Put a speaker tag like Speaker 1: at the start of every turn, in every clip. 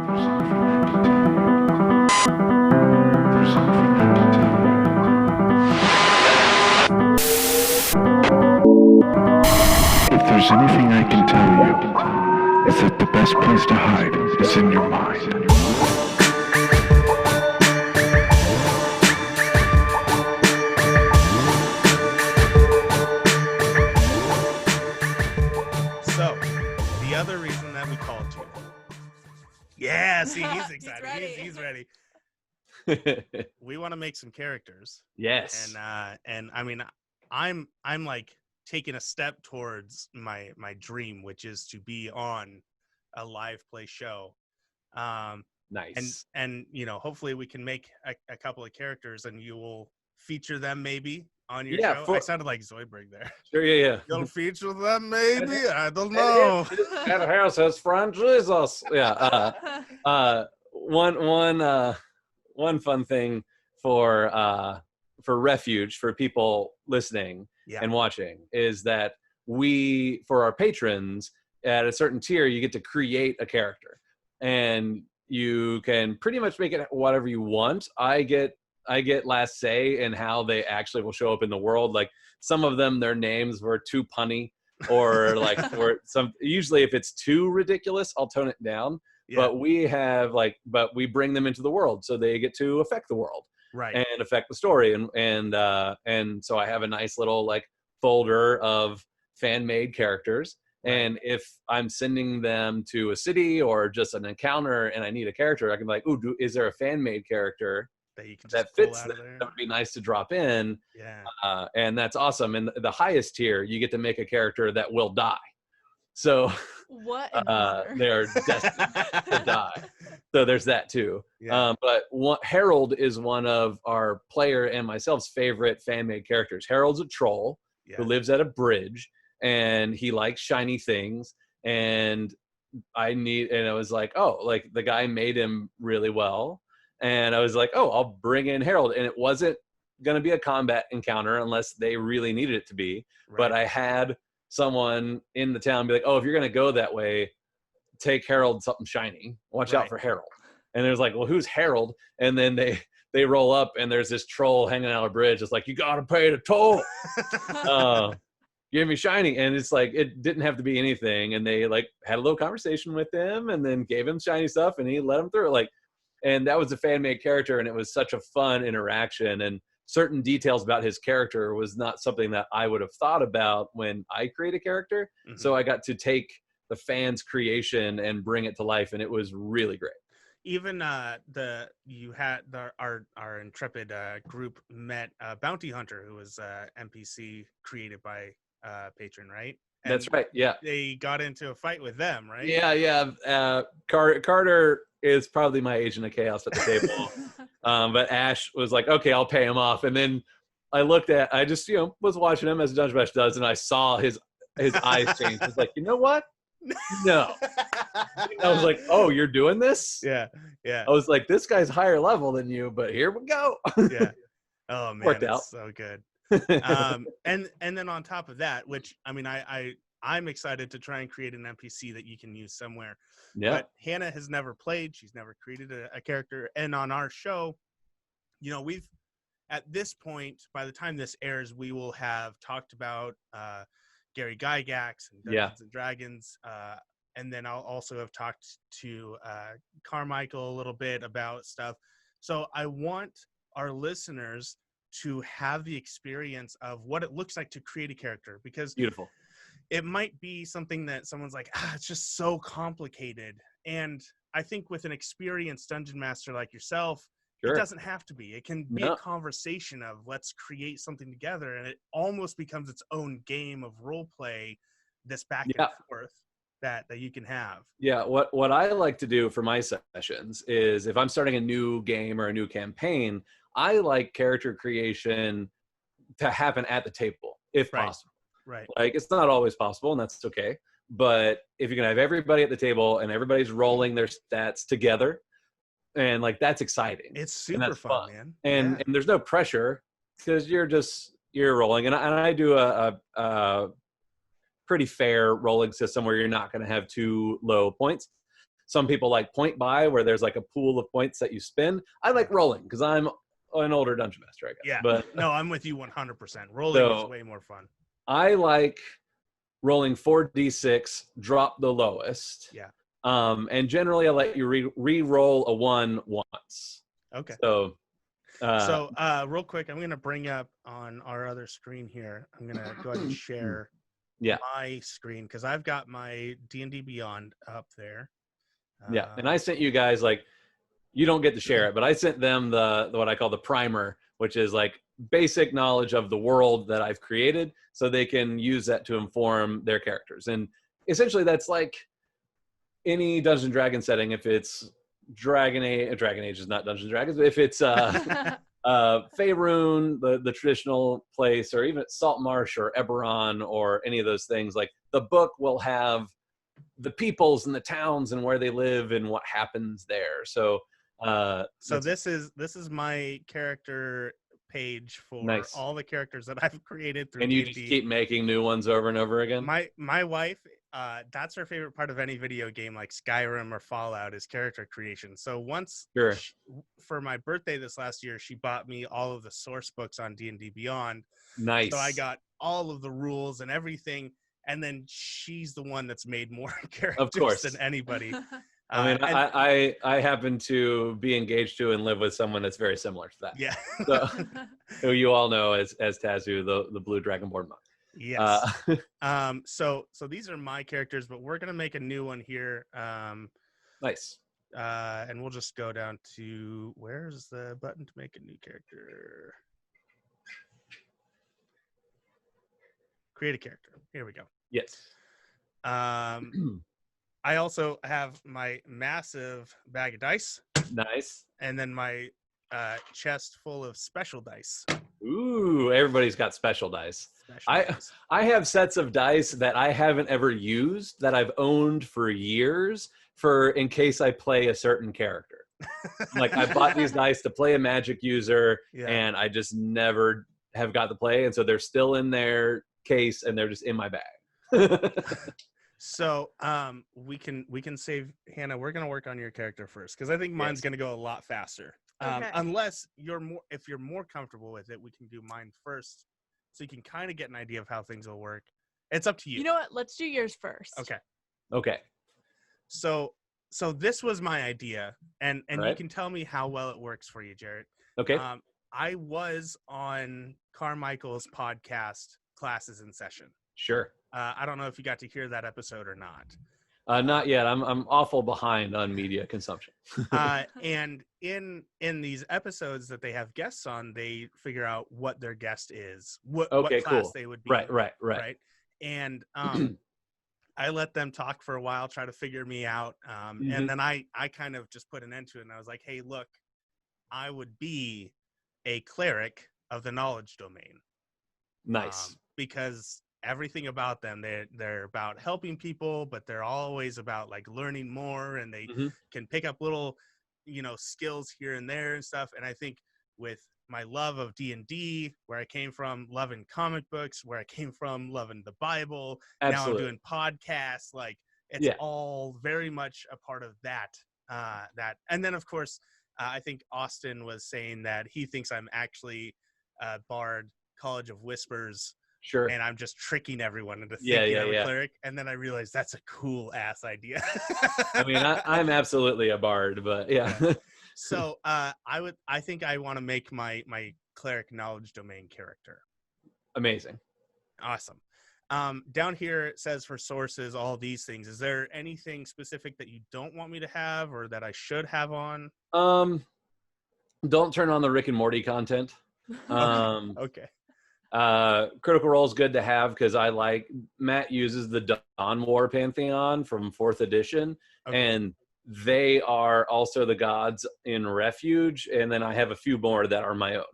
Speaker 1: If there's anything I can tell you, it's that the best place to hide is in your mind.
Speaker 2: So, the other reason that we called you. Yeah, see, he's excited. He's ready. We want to make some characters.
Speaker 3: Yes.
Speaker 2: And I mean, I'm like taking a step towards my dream, which is to be on a live play show.
Speaker 3: Nice.
Speaker 2: And you know, hopefully we can make a couple of characters, and you will feature them maybe on your show. I sounded like Zoidberg there.
Speaker 3: Sure, yeah.
Speaker 2: You'll feature them maybe. I don't know.
Speaker 3: That house has franchises. Yeah. One fun thing for Refuge, for people listening and watching, is that we, for our patrons, at a certain tier, you get to create a character, and you can pretty much make it whatever you want. I get last say in how they actually will show up in the world. Like, some of them, their names were too punny, or like, or some. Usually, if it's too ridiculous, I'll tone it down. Yeah. But we bring them into the world, so they get to affect the world, right, and affect the story. And so I have a nice little like folder of fan-made characters. Right. And if I'm sending them to a city or just an encounter and I need a character, I can be like, ooh, is there a fan-made character that you can that fits that would be nice to drop in? Yeah. And that's awesome. And the highest tier, you get to make a character that will die. So they are destined to die. So there's that too. Yeah. But Harold is one of our player and myself's favorite fan-made characters. Harold's a troll who lives at a bridge, and he likes shiny things. And I was like, oh, like the guy made him really well. And I was like, oh, I'll bring in Harold. And it wasn't going to be a combat encounter unless they really needed it to be. Right. But I had someone in the town be like, oh, if you're going to go that way, take Harold something shiny. Watch out for Harold. And there's like, well, who's Harold? And then they roll up, and there's this troll hanging out a bridge. It's like, you got to pay the toll. Give me shiny. And it's like, it didn't have to be anything. And they like had a little conversation with him, and then gave him shiny stuff, and he let him through. Like, and that was a fan-made character, and it was such a fun interaction. And certain details about his character was not something that I would have thought about when I create a character. Mm-hmm. So I got to take the fans' creation and bring it to life, and it was really great.
Speaker 2: Even our intrepid group met a bounty hunter who was NPC created by patron, right? And
Speaker 3: that's right. Yeah,
Speaker 2: they got into a fight with them, right?
Speaker 3: Yeah. Carter is probably my agent of chaos at the table. But Ash was like, okay, I'll pay him off. And then I just was watching him as Dungeon Bash does, and I saw his eyes change. I was like, you know what? No. I was like, oh, you're doing this? Yeah. I was like, this guy's higher level than you, but here we go. Yeah.
Speaker 2: Oh man, worked out. So good. And then on top of that, which I mean, I'm excited to try and create an NPC that you can use somewhere. Yeah. But Hannah has never played. She's never created a character. And on our show, we've, at this point, by the time this airs, we will have talked about Gary Gygax and Dungeons and Dragons. And then I'll also have talked to Carmichael a little bit about stuff. So I want our listeners to have the experience of what it looks like to create a character, because
Speaker 3: beautiful.
Speaker 2: It might be something that someone's like, it's just so complicated. And I think with an experienced dungeon master like yourself, It doesn't have to be. It can be a conversation of let's create something together, and it almost becomes its own game of role play, this back and forth that you can have. Yeah,
Speaker 3: what I like to do for my sessions is if I'm starting a new game or a new campaign, I like character creation to happen at the table if possible.
Speaker 2: Right.
Speaker 3: Like, it's not always possible, and that's okay. But if you can have everybody at the table and everybody's rolling their stats together, and like, that's exciting.
Speaker 2: It's super fun, man.
Speaker 3: And there's no pressure because you're rolling. And I do a pretty fair rolling system where you're not going to have too low points. Some people like point buy, where there's like a pool of points that you spend. I like rolling because I'm an older dungeon master, I guess.
Speaker 2: Yeah,
Speaker 3: but
Speaker 2: no, I'm with you 100%. Rolling is way more fun.
Speaker 3: I like rolling 4d6, drop the lowest.
Speaker 2: Yeah.
Speaker 3: And generally I let you re-roll a 1 once.
Speaker 2: Okay.
Speaker 3: So
Speaker 2: real quick, I'm going to bring up on our other screen here. I'm going to go ahead and share my screen because I've got my D&D Beyond up there.
Speaker 3: And I sent you guys, like, you don't get to share it, but I sent them the what I call the primer, which is like basic knowledge of the world that I've created, so they can use that to inform their characters. And essentially that's like any Dungeons and Dragons setting. If it's Dragon Age is not Dungeons and Dragons, but if it's Faerun, the traditional place, or even Saltmarsh or Eberron or any of those things, like the book will have the peoples and the towns and where they live and what happens there. So
Speaker 2: this is my character page for all the characters that I've created through
Speaker 3: and you
Speaker 2: D&D.
Speaker 3: just keep making new ones over and over again.
Speaker 2: My wife, that's her favorite part of any video game like Skyrim or Fallout, is character creation. So once for my birthday this last year, she bought me all of the source books on D&D Beyond.
Speaker 3: Nice.
Speaker 2: So I got all of the rules and everything, and then she's the one that's made more characters than anybody.
Speaker 3: I mean, I happen to be engaged to and live with someone that's very similar to that.
Speaker 2: Yeah.
Speaker 3: So, who you all know as Tazu, the Blue Dragonborn monk.
Speaker 2: Yes. So these are my characters, but we're gonna make a new one here.
Speaker 3: Nice.
Speaker 2: And we'll just go down to, where's the button to make a new character? Create a character. Here we go.
Speaker 3: Yes.
Speaker 2: I also have my massive bag of dice.
Speaker 3: Nice.
Speaker 2: And then my chest full of special dice.
Speaker 3: Ooh, everybody's got special dice. I have sets of dice that I haven't ever used that I've owned for years for in case I play a certain character. Like I bought these dice to play a magic user and I just never have got to play. And so they're still in their case and they're just in my bag.
Speaker 2: So we can save Hannah. We're gonna work on your character first because I think mine's gonna go a lot faster. Unless if you're more comfortable with it, we can do mine first, so you can kind of get an idea of how things will work. It's up to you.
Speaker 4: You know what? Let's do yours first.
Speaker 2: Okay. So this was my idea, and you can tell me how well it works for you, Jarrett.
Speaker 3: Okay.
Speaker 2: I was on Carmichael's podcast, Classes in Session.
Speaker 3: Sure.
Speaker 2: I don't know if you got to hear that episode or not.
Speaker 3: Not yet. I'm awful behind on media consumption.
Speaker 2: And in these episodes that they have guests on, they figure out what their guest is, what class they would be. Right. And I let them talk for a while, try to figure me out. And then I kind of just put an end to it. And I was like, hey, look, I would be a cleric of the knowledge domain.
Speaker 3: Nice.
Speaker 2: Because everything about them, they're about helping people, but they're always about like learning more, and they can pick up little skills here and there and stuff. And I think with my love of D&D, where I came from loving comic books, where I came from loving the Bible, now I'm doing podcasts, like it's all very much a part of that. And then of course I think Austin was saying that he thinks I'm actually Bard College of Whispers.
Speaker 3: Sure.
Speaker 2: And I'm just tricking everyone into thinking I'm a cleric. And then I realized that's a cool ass idea.
Speaker 3: I mean, I'm absolutely a bard, but yeah.
Speaker 2: So I think I want to make my cleric knowledge domain character.
Speaker 3: Amazing.
Speaker 2: Awesome. Down here it says for sources, all these things. Is there anything specific that you don't want me to have or that I should have on?
Speaker 3: Don't turn on the Rick and Morty content.
Speaker 2: Okay.
Speaker 3: Critical Role is good to have because Matt uses the Dawn War Pantheon from 4th edition, and they are also the gods in Refuge, and then I have a few more that are my own,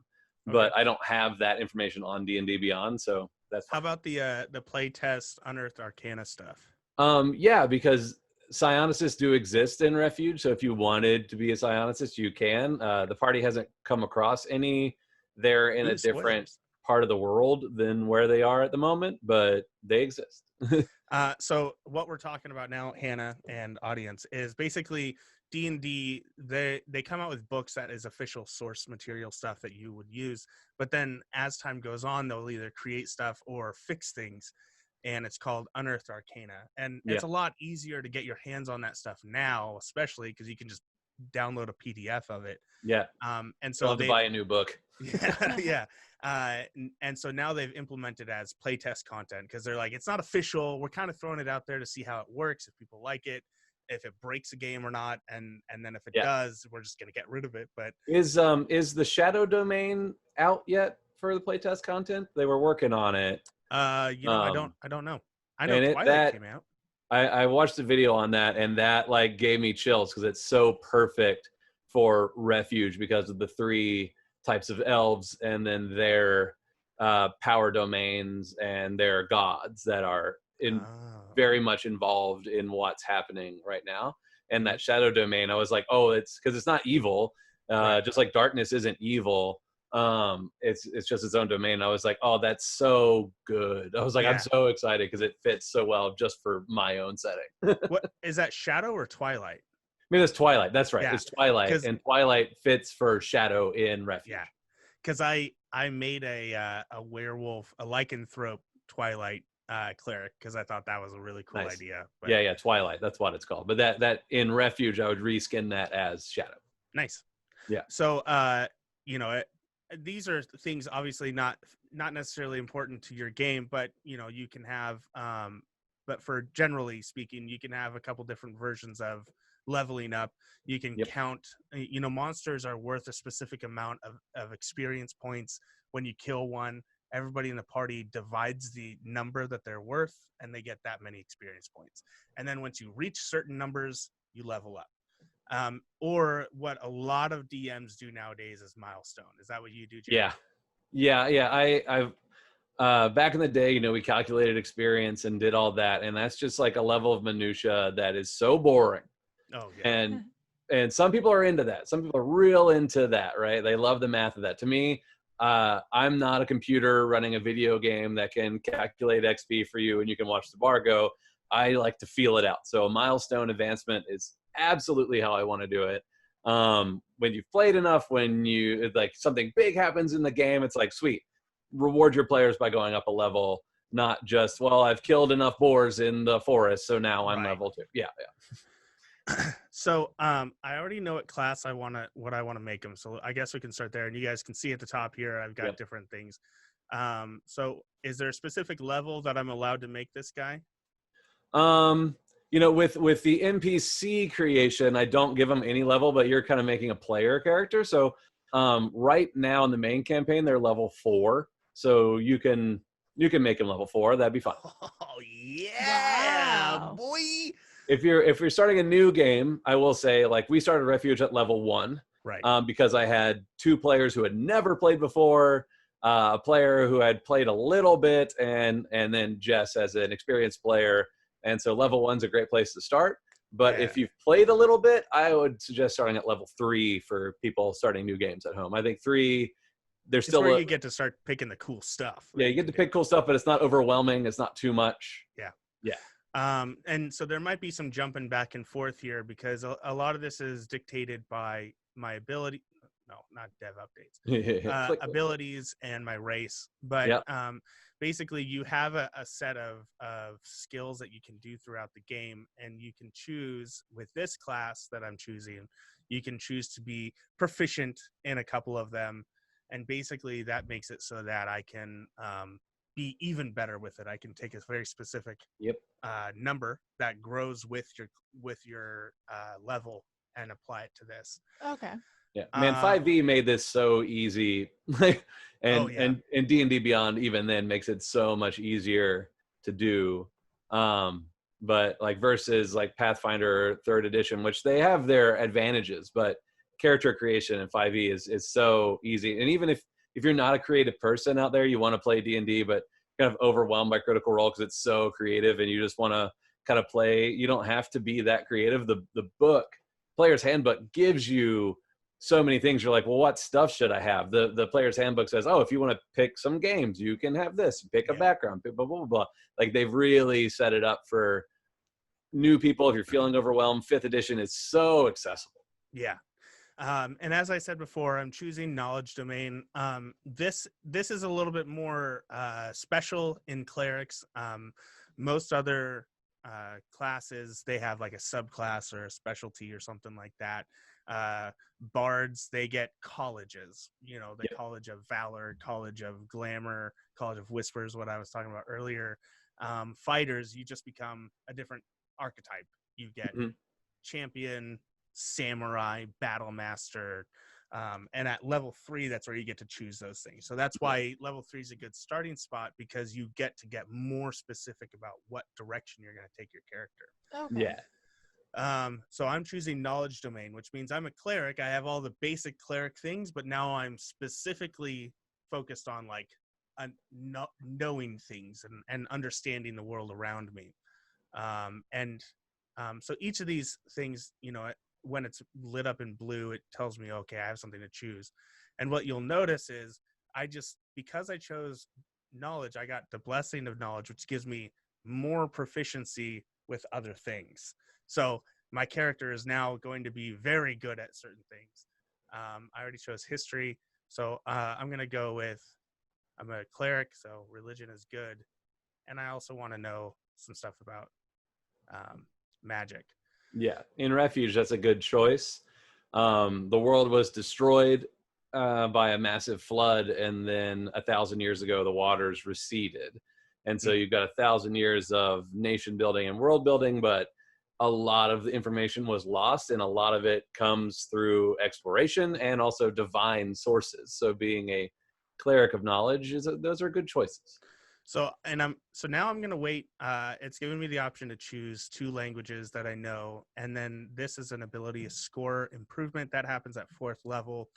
Speaker 3: but I don't have that information on D&D Beyond, so that's fine.
Speaker 2: How about the playtest Unearthed Arcana stuff?
Speaker 3: Yeah, because psionicis do exist in Refuge, so if you wanted to be a psionicist, you can. The party hasn't come across any. They're in a different part of the world than where they are at the moment, but they exist.
Speaker 2: So what we're talking about now, Hannah and audience, is basically D&D. They come out with books that is official source material stuff that you would use, but then as time goes on, they'll either create stuff or fix things, and it's called Unearthed Arcana. And it's a lot easier to get your hands on that stuff now, especially because you can just download a PDF of it.
Speaker 3: Yeah.
Speaker 2: And so
Speaker 3: they buy a new book.
Speaker 2: Yeah. And so now they've implemented as playtest content because they're like, it's not official. We're kind of throwing it out there to see how it works, if people like it, if it breaks a game or not, and then if it does, we're just gonna get rid of it. But
Speaker 3: is the shadow domain out yet for the playtest content? They were working on it.
Speaker 2: I don't know. I know Twilight came out.
Speaker 3: I watched a video on that, and that like gave me chills because it's so perfect for Refuge because of the 3 types of elves and then their power domains and their gods that are very much involved in what's happening right now. And that shadow domain, I was like, oh, it's because it's not evil, just like darkness isn't evil. It's just its own domain. I was like, oh, that's so good. I was like, I'm so excited because it fits so well just for my own setting.
Speaker 2: What is that, Shadow or Twilight?
Speaker 3: I mean, it's Twilight. That's right. Yeah. It's Twilight, and Twilight fits for Shadow in Refuge.
Speaker 2: Yeah, because I made a werewolf, a lycanthrope Twilight cleric because I thought that was a really cool idea. But
Speaker 3: yeah, Twilight. That's what it's called. But that in Refuge, I would reskin that as Shadow.
Speaker 2: Nice.
Speaker 3: Yeah.
Speaker 2: So these are things obviously not necessarily important to your game, but you can have. But for generally speaking, you can have a couple different versions of leveling up. You can count, monsters are worth a specific amount of experience points. When you kill one, everybody in the party divides the number that they're worth, and they get that many experience points. And then once you reach certain numbers, you level up. Or what a lot of DMs do nowadays is milestone. Is that what you do, Jarrett?
Speaker 3: Yeah. I've back in the day, we calculated experience and did all that, and that's just like a level of minutia that is so boring.
Speaker 2: Oh, yeah.
Speaker 3: And some people are into that. Some people are real into that, right? They love the math of that. To me, I'm not a computer running a video game that can calculate XP for you and you can watch the bar go. I like to feel it out. So a milestone advancement is absolutely how I want to do it. When you've played enough, when you like something big happens in the game, it's like, sweet, reward your players by going up a level, not just, well, I've killed enough boars in the forest, so now I'm level 2. Yeah.
Speaker 2: So I already know what class I want to make them. So I guess we can start there, and you guys can see at the top here, I've got different things. So is there a specific level that I'm allowed to make this guy?
Speaker 3: With the NPC creation, I don't give them any level, but you're kind of making a player character. So right now in the main campaign, they're level 4. So you can make them level 4. That'd be fine.
Speaker 2: Oh yeah, wow. Boy.
Speaker 3: If you're starting a new game, I will say, like, we started Refuge at level 1,
Speaker 2: right?
Speaker 3: Because I had 2 players who had never played before, a player who had played a little bit, and then Jess as an experienced player. And so level 1's a great place to start. But if you've played a little bit, I would suggest starting at level 3 for people starting new games at home. I think 3, there's still
Speaker 2: where you get to start picking the cool stuff.
Speaker 3: Yeah, you get to pick cool stuff, but it's not overwhelming. It's not too much.
Speaker 2: Yeah.
Speaker 3: Yeah.
Speaker 2: And so there might be some jumping back and forth here because a lot of this is dictated by my ability. No, not dev updates. Abilities and my race. But basically, you have a set of skills that you can do throughout the game, and you can choose with this class that I'm choosing. You can choose to be proficient in a couple of them, and basically that makes it so that I can be even better with it. I can take a very specific number that grows with your level and apply it to this.
Speaker 4: Okay.
Speaker 3: Yeah, man, 5e made this so easy, and D&D Beyond even then makes it so much easier to do. But like versus like Pathfinder 3rd edition, which they have their advantages, but character creation in 5e is so easy. And even if you're not a creative person out there, you want to play D&D, but kind of overwhelmed by Critical Role because it's so creative and you just want to kind of play, you don't have to be that creative. The book, Player's Handbook, gives you so many things. You're like, well, what stuff should I have? The player's handbook says, oh, if you want to pick some games, you can have this, pick a background, blah, blah, blah, blah. Like they've really set it up for new people. If you're feeling overwhelmed, 5th edition is so accessible.
Speaker 2: Yeah. And as I said before, I'm choosing knowledge domain. This is a little bit more special in clerics. Most other classes, they have like a subclass or a specialty or something like that. Bards, they get colleges, you know, the College of Valor, College of Glamour, College of Whispers, what I was talking about earlier. Fighters, you just become a different archetype. You get champion, samurai, battle master, and at level 3, that's where you get to choose those things. So that's why level 3 is a good starting spot, because you get to get more specific about what direction you're going to take your character.
Speaker 4: Okay.
Speaker 3: Yeah.
Speaker 2: So I'm choosing knowledge domain, which means I'm a cleric. I have all the basic cleric things, but now I'm specifically focused on like knowing things and understanding the world around me. So each of these things, you know, when it's lit up in blue, it tells me, okay, I have something to choose. And what you'll notice is because I chose knowledge, I got the blessing of knowledge, which gives me more proficiency with other things. So my character is now going to be very good at certain things. I already chose history. So I'm going to go with, I'm a cleric, so religion is good. And I also want to know some stuff about magic.
Speaker 3: Yeah, in Refuge, that's a good choice. The world was destroyed by a massive flood, and then 1,000 years ago, the waters receded. And so you've got 1,000 years of nation building and world building, but a lot of the information was lost, and a lot of it comes through exploration and also divine sources. So being a cleric of knowledge, those are good choices.
Speaker 2: So now I'm going to wait. It's giving me the option to choose 2 languages that I know. And then this is an ability, a score improvement that happens at 4th level.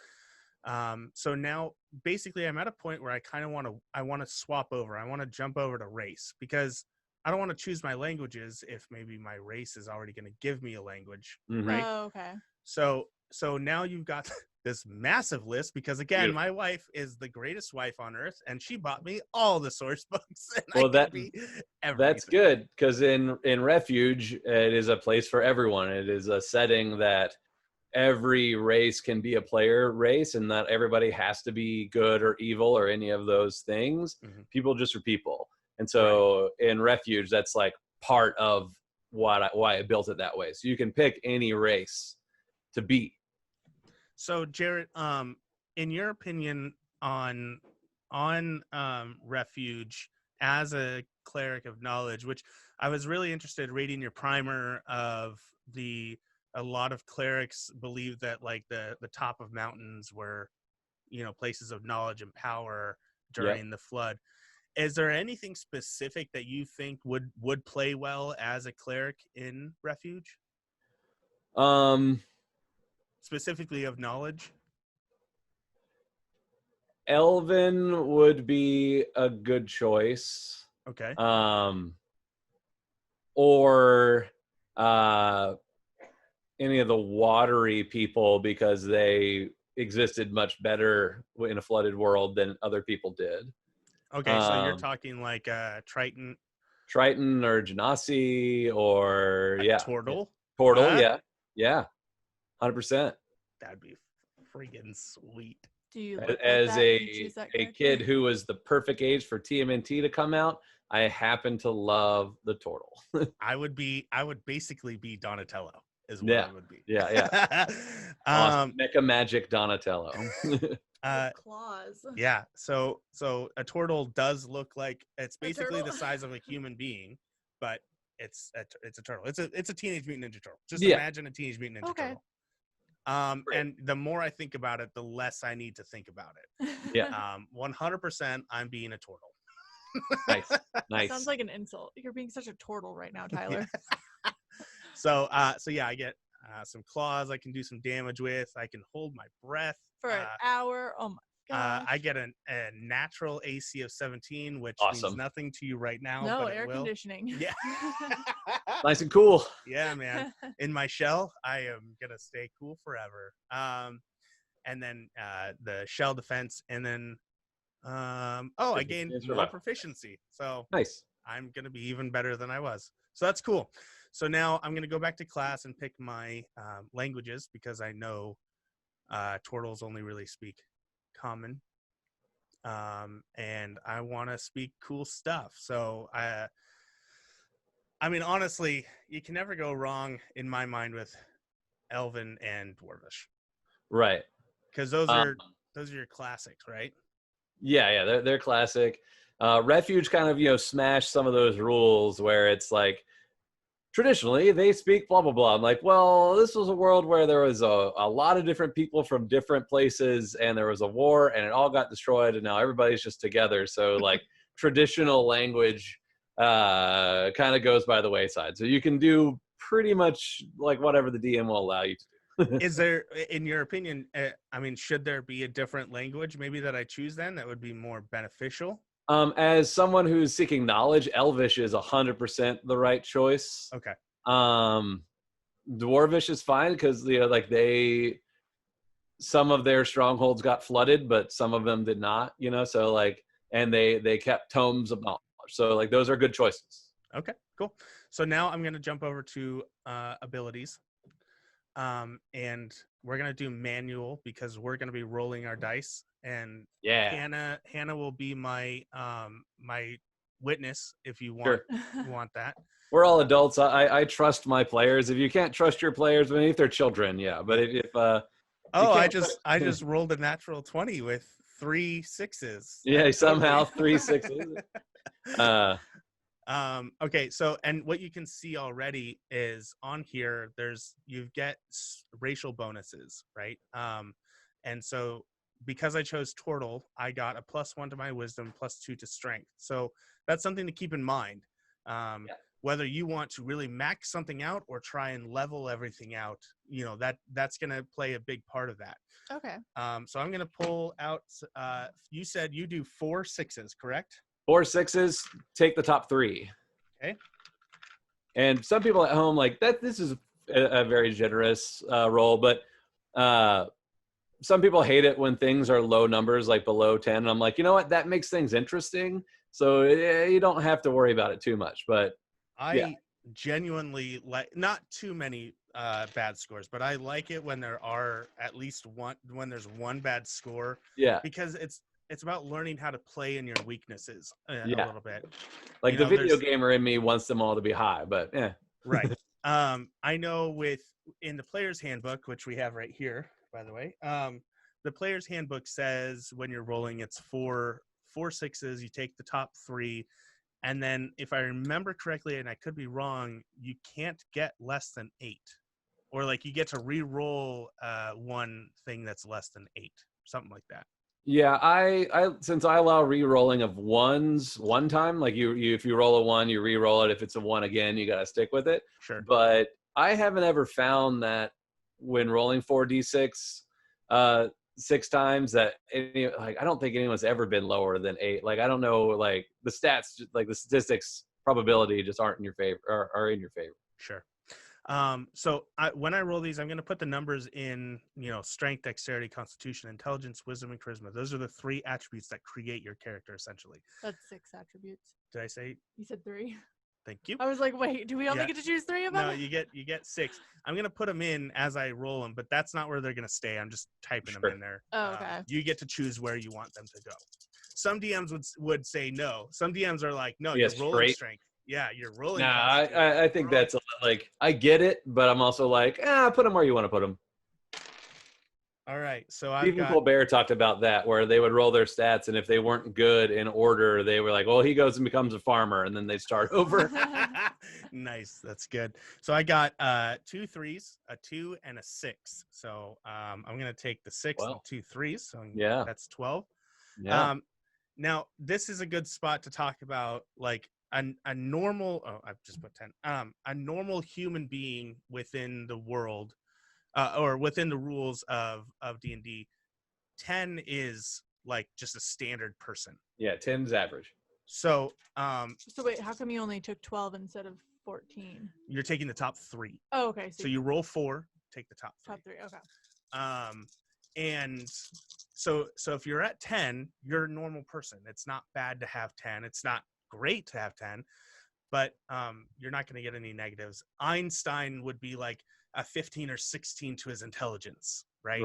Speaker 2: So now basically I'm at a point where I want to swap over. I want to jump over to race, because I don't want to choose my languages if maybe my race is already going to give me a language. Right.
Speaker 4: Oh, okay.
Speaker 2: So now you've got this massive list, because again, my wife is the greatest wife on earth, and she bought me all the source books. And
Speaker 3: that's good, because in Refuge, it is a place for everyone. It is a setting that every race can be a player race, and not everybody has to be good or evil or any of those things. People just are people. And so in Refuge, that's like part of why I built it that way. So you can pick any race to beat.
Speaker 2: So Jarrett, in your opinion on Refuge as a cleric of knowledge, which I was really interested in reading your primer of a lot of clerics believe that like the top of mountains were, you know, places of knowledge and power during the flood. Is there anything specific that you think would play well as a cleric in Refuge? Specifically of knowledge?
Speaker 3: Elven would be a good choice.
Speaker 2: Okay.
Speaker 3: Or any of the watery people, because they existed much better in a flooded world than other people did.
Speaker 2: Okay, so you're talking like Triton
Speaker 3: or Genasi or
Speaker 2: Tortle?
Speaker 3: Tortle, yeah. 100%.
Speaker 2: That'd be freaking sweet.
Speaker 4: Do you
Speaker 3: as a kid who was the perfect age for TMNT to come out, I happen to love the Tortle. I
Speaker 2: would basically be Donatello is what I would be.
Speaker 3: Yeah. Awesome. Mecha Magic Donatello.
Speaker 4: Claws.
Speaker 2: Yeah. So a Tortle does look like, it's basically the size of a human being, but it's a turtle. It's a Teenage Mutant Ninja Turtle. Just imagine a Teenage Mutant Ninja Turtle. And the more I think about it, the less I need to think about it.
Speaker 3: Yeah.
Speaker 2: 100% I'm being a turtle.
Speaker 3: Nice.
Speaker 4: Sounds like an insult. You're being such a turtle right now, Tyler.
Speaker 2: So yeah, I get some claws I can do some damage with. I can hold my breath
Speaker 4: for an hour. Oh my gosh.
Speaker 2: I get a natural AC of 17, which means nothing to you right now.
Speaker 4: No,
Speaker 2: but
Speaker 4: air conditioning.
Speaker 2: Yeah.
Speaker 3: Nice and cool.
Speaker 2: Yeah, man. In my shell, I am gonna stay cool forever. and then the shell defense, and then I gained more proficiency. So
Speaker 3: nice.
Speaker 2: I'm gonna be even better than I was. So that's cool. So now I'm gonna go back to class and pick my languages because I know turtles only really speak common, and I want to speak cool stuff. So I mean, honestly, you can never go wrong in my mind with Elven and Dwarvish,
Speaker 3: right?
Speaker 2: Because those are your classics, right?
Speaker 3: Yeah, they're classic. Refuge kind of smashed some of those rules where it's like traditionally they speak blah blah blah. I'm like, well, this was a world where there was a lot of different people from different places, and there was a war, and it all got destroyed, and now everybody's just together. So like traditional language kind of goes by the wayside. So you can do pretty much like whatever the DM will allow you to do.
Speaker 2: Is there, in your opinion, I mean, should there be a different language maybe that I choose then that would be more beneficial?
Speaker 3: As someone who's seeking knowledge, Elvish is 100% the right choice.
Speaker 2: Okay.
Speaker 3: Dwarvish is fine because some of their strongholds got flooded, but some of them did not. So like, and they kept tomes of knowledge. So like, those are good choices.
Speaker 2: Okay, cool. So now I'm going to jump over to abilities. And we're going to do manual because we're going to be rolling our dice, and Hannah will be my my witness if you want that.
Speaker 3: We're all adults. I trust my players. If you can't trust your players, if they're children, yeah. But if
Speaker 2: I just rolled a natural 20 with 3 6s.
Speaker 3: Yeah, somehow 3 6s.
Speaker 2: Okay, so, and what you can see already is on here, you get racial bonuses, right? And so because I chose turtle, I got a +1 to my wisdom, +2 to strength. So that's something to keep in mind. Whether you want to really max something out or try and level everything out, that's going to play a big part of that.
Speaker 4: Okay.
Speaker 2: So I'm going to pull out, you said you do 4 6s, correct?
Speaker 3: 4 6s, take the top 3.
Speaker 2: Okay.
Speaker 3: And some people at home like that. This is a very generous roll, but some people hate it when things are low numbers, like below 10. And I'm like, you know what? That makes things interesting. So you don't have to worry about it too much. But
Speaker 2: I genuinely like not too many bad scores, but I like it when there are at least one, when there's one bad score.
Speaker 3: Yeah.
Speaker 2: Because it's about learning how to play in your weaknesses a little bit.
Speaker 3: Like the video gamer in me wants them all to be high, but yeah.
Speaker 2: Right. I know in the player's handbook, which we have right here, by the way, the player's handbook says when you're rolling, it's 4 6s, you take the top 3. And then if I remember correctly, and I could be wrong, you can't get less than 8. Or like you get to re-roll one thing that's less than 8, something like that.
Speaker 3: Yeah, I since I allow re-rolling of ones one time, like you if you roll a 1, you re-roll it. If it's a 1 again, you got to stick with it.
Speaker 2: Sure.
Speaker 3: But I haven't ever found that when rolling 4d6 6 times that I don't think anyone's ever been lower than 8. Like I don't know, like the stats, like the statistics probability just aren't in your favor, or are in your favor.
Speaker 2: Sure. So when I roll these, I'm going to put the numbers in, strength, dexterity, constitution, intelligence, wisdom, and charisma. Those are the 3 attributes that create your character, essentially.
Speaker 4: That's 6 attributes.
Speaker 2: Did I say?
Speaker 4: You said 3.
Speaker 2: Thank you.
Speaker 4: I was like, wait, do we only get to choose 3 of them?
Speaker 2: No, you get 6. I'm going to put them in as I roll them, but that's not where they're going to stay. I'm just typing them in there.
Speaker 4: Oh, okay.
Speaker 2: You get to choose where you want them to go. Some DMs would say no. Some DMs are like, no,
Speaker 3: yes,
Speaker 2: you're rolling strength. Yeah, you're rolling.
Speaker 3: Nah, I think that's like, I get it, but I'm also like, put them where you want to put them.
Speaker 2: All right, so
Speaker 3: Stephen Colbert talked about that, where they would roll their stats, and if they weren't good in order, they were like, well, he goes and becomes a farmer, and then they start over.
Speaker 2: Nice, that's good. So I got 2 3s, a 2, and a 6. So I'm going to take the 6 and 2 3s. So that's 12.
Speaker 3: Yeah.
Speaker 2: Now, this is a good spot to talk about, like, a normal, I've just put 10, a normal human being within the world, or within the rules of D&D, 10 is like just a standard person.
Speaker 3: Yeah, 10's average.
Speaker 2: So
Speaker 4: so wait, how come you only took 12 instead of 14?
Speaker 2: You're taking the top 3.
Speaker 4: Oh, okay.
Speaker 2: So you roll 4, take the top 3.
Speaker 4: Top 3, okay.
Speaker 2: And so if you're at 10, you're a normal person. It's not bad to have 10. It's not great to have 10, but you're not going to get any negatives. Einstein would be like a 15 or 16 to his intelligence, right?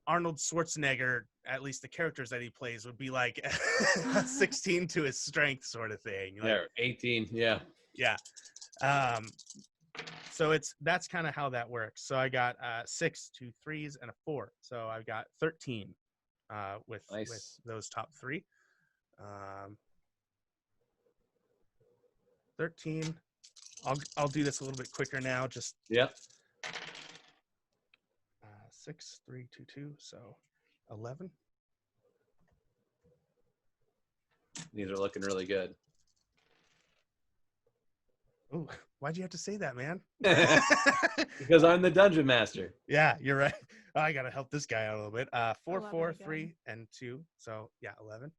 Speaker 2: Arnold Schwarzenegger, at least the characters that he plays, would be like a 16 to his strength sort of thing. Like,
Speaker 3: 18. Yeah.
Speaker 2: So that's kind of how that works. So I got 6, 2 3s, and a 4. So I've got 13 with those top 3. 13. I'll do this a little bit quicker now. Just 6, 3, 2, 2. So 11.
Speaker 3: These are looking really good.
Speaker 2: Oh, why'd you have to say that, man?
Speaker 3: Because I'm the dungeon master.
Speaker 2: Yeah, you're right. I gotta help this guy out a little bit. 4, 4, 3, and 2. So yeah, 11.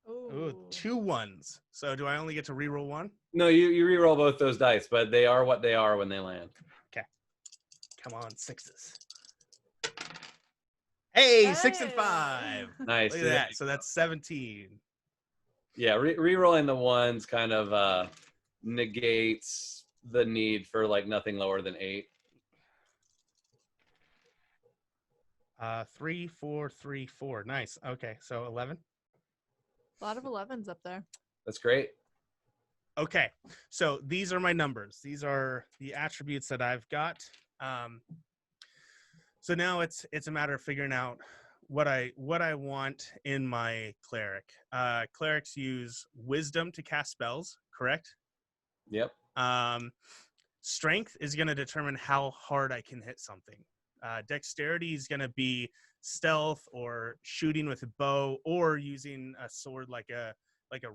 Speaker 2: Ooh, 2 1s. So do I only get to reroll 1?
Speaker 3: No, you reroll both those dice, but they are what they are when they land.
Speaker 2: Okay. Come on, 6s. Hey, 6 and 5.
Speaker 3: Nice.
Speaker 2: Look at that. So that's 17.
Speaker 3: Yeah, rerolling the 1s kind of negates the need for like nothing lower than 8.
Speaker 2: 3, 4, 3, 4. Nice. Okay, so 11.
Speaker 4: A lot of 11s up there.
Speaker 3: That's great.
Speaker 2: Okay, so these are my numbers. These are the attributes that I've got. So now it's a matter of figuring out what I want in my cleric. Clerics use wisdom to cast spells, correct?
Speaker 3: Yep.
Speaker 2: Strength is going to determine how hard I can hit something. Dexterity is going to be stealth or shooting with a bow or using a sword like a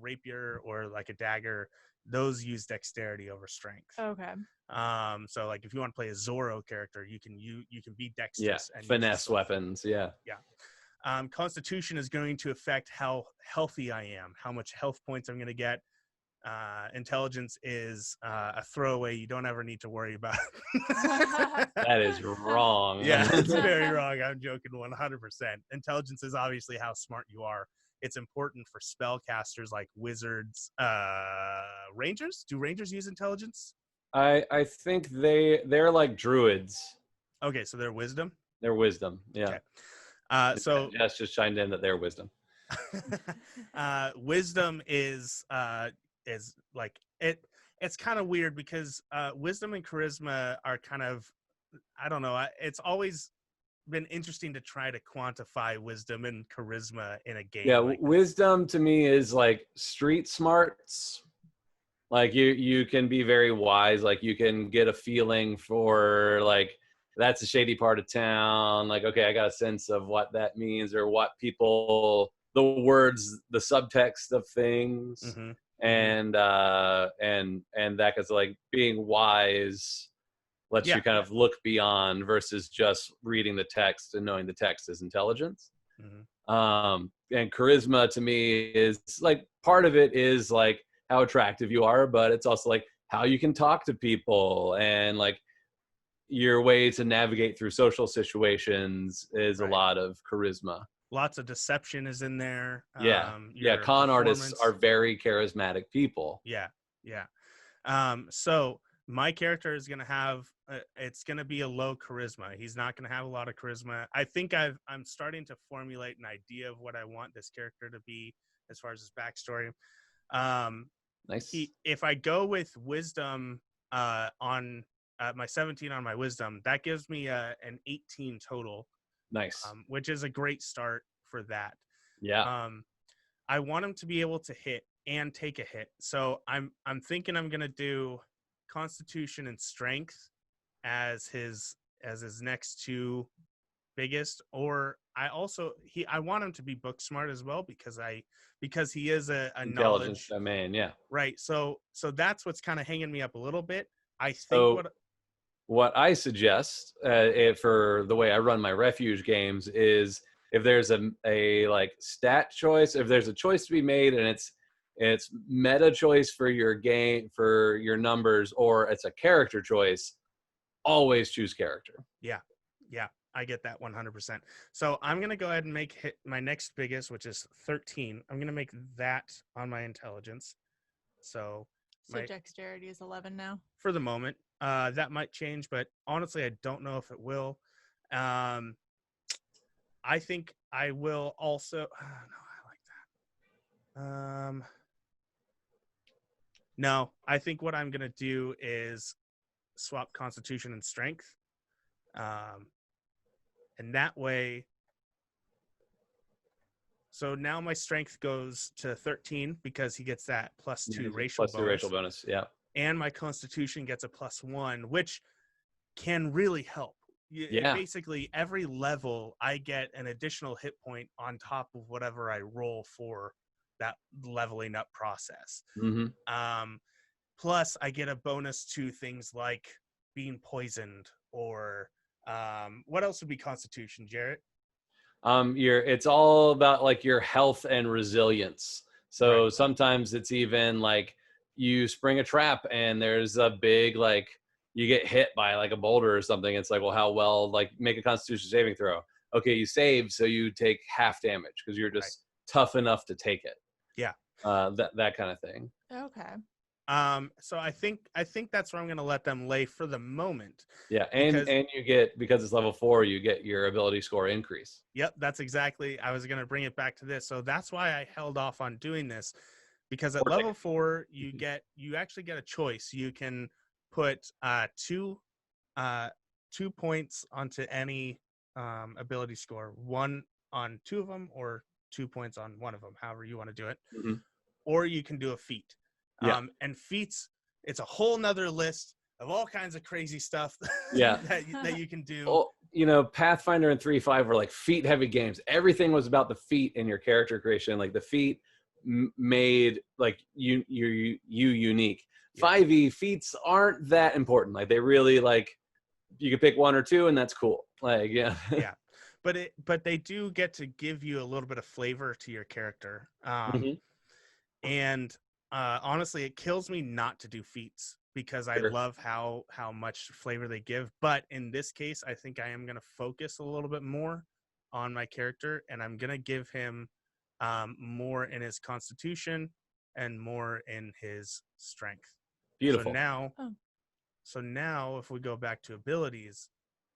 Speaker 2: rapier or like a dagger. Those use dexterity over strength.
Speaker 4: Okay.
Speaker 2: So like if you want to play a Zorro character, you can be dexterous and
Speaker 3: finesse weapons. Yeah.
Speaker 2: Constitution is going to affect how healthy I am, how much health points I'm going to get. Intelligence is a throwaway you don't ever need to worry about.
Speaker 3: That is wrong.
Speaker 2: Yeah, it's very wrong. I'm joking 100%. Intelligence is obviously how smart you are. It's important for spellcasters like wizards, rangers. Do rangers use intelligence?
Speaker 3: I think they're like druids.
Speaker 2: Okay, so they're wisdom.
Speaker 3: They're wisdom. Yeah.
Speaker 2: Okay. So
Speaker 3: Jess just chimed in that they're wisdom.
Speaker 2: Wisdom is like it. It's kind of weird because wisdom and charisma are kind of, I don't know. It's always been interesting to try to quantify wisdom and charisma in a game.
Speaker 3: Yeah,
Speaker 2: like
Speaker 3: wisdom to me is like street smarts. Like you can be very wise. Like you can get a feeling for like that's a shady part of town. Like, okay, I got a sense of what that means or what people, the words, the subtext of things.
Speaker 2: Mm-hmm.
Speaker 3: And that is like being wise lets you kind of look beyond versus just reading the text and knowing the text is intelligence.
Speaker 2: Mm-hmm.
Speaker 3: And charisma to me is like part of it is like how attractive you are, but it's also like how you can talk to people and like your way to navigate through social situations is a lot of charisma.
Speaker 2: Lots of deception is in there.
Speaker 3: Con artists are very charismatic people.
Speaker 2: So my character is going to have it's going to be a low charisma. He's not going to have a lot of charisma. I think I'm starting to formulate an idea of what I want this character to be as far as his backstory.
Speaker 3: Nice.
Speaker 2: If I go with wisdom on my 17 on my wisdom, that gives me an 18 total.
Speaker 3: Nice.
Speaker 2: Which is a great start for that.
Speaker 3: Yeah.
Speaker 2: I want him to be able to hit and take a hit. So I'm thinking I'm going to do Constitution and Strength as his next two biggest, or I want him to be book smart as well because he is a
Speaker 3: intelligence
Speaker 2: knowledge
Speaker 3: domain. Yeah.
Speaker 2: Right. So that's what's kind of hanging me up a little bit. I think
Speaker 3: what I suggest for the way I run my refuge games is if there's a like stat choice, if there's a choice to be made and it's meta choice for your game, for your numbers, or it's a character choice, always choose character.
Speaker 2: Yeah. I get that 100%. So I'm going to go ahead and make my next biggest, which is 13. I'm going to make that on my intelligence. So
Speaker 4: dexterity is 11 now.
Speaker 2: For the moment. That might change, but honestly, I don't know if it will. I think I will also. No, I like that. No, I think what I'm gonna do is swap Constitution and Strength, and that way. So now my Strength goes to 13 because he gets that +2 racial bonus.
Speaker 3: +2 racial bonus, yeah.
Speaker 2: And my Constitution gets a +1, which can really help. Yeah. Basically, every level, I get an additional hit point on top of whatever I roll for that leveling up process.
Speaker 3: Mm-hmm.
Speaker 2: Plus, I get a bonus to things like being poisoned or what else would be Constitution, Jarrett?
Speaker 3: It's all about like your health and resilience. So sometimes it's even like you spring a trap and there's a big like you get hit by like a boulder or something. It's like, well, how well, like make a Constitution saving throw. Okay, you save, so you take half damage because you're just tough enough to take it.
Speaker 2: Yeah.
Speaker 3: That kind of thing.
Speaker 4: Okay.
Speaker 2: So I think that's where I'm going to let them lay for the moment.
Speaker 3: Yeah, and you get, because it's level 4, you get your ability score increase.
Speaker 2: Yep, that's exactly. I was going to bring it back to this. So that's why I held off on doing this, because at level 4 you actually get a choice. You can put 2 points onto any ability score, 1 on 2 of them or 2 points on 1 of them, however you want to do it.
Speaker 3: Mm-hmm.
Speaker 2: Or you can do a feat.
Speaker 3: Yeah.
Speaker 2: And feats, it's a whole nother list of all kinds of crazy stuff that you can do.
Speaker 3: Well, you know, Pathfinder and 3.5 were like feat heavy games. Everything was about the feat in your character creation. Like the feat made like you unique. Yeah. 5e feats aren't that important. Like they really like, you can pick 1 or 2 and that's cool. Like, yeah.
Speaker 2: Yeah. But they do get to give you a little bit of flavor to your character. And honestly, it kills me not to do feats because I love how much flavor they give. But in this case, I think I am going to focus a little bit more on my character, and I'm going to give him more in his Constitution and more in his Strength.
Speaker 3: Beautiful.
Speaker 2: So now if we go back to abilities,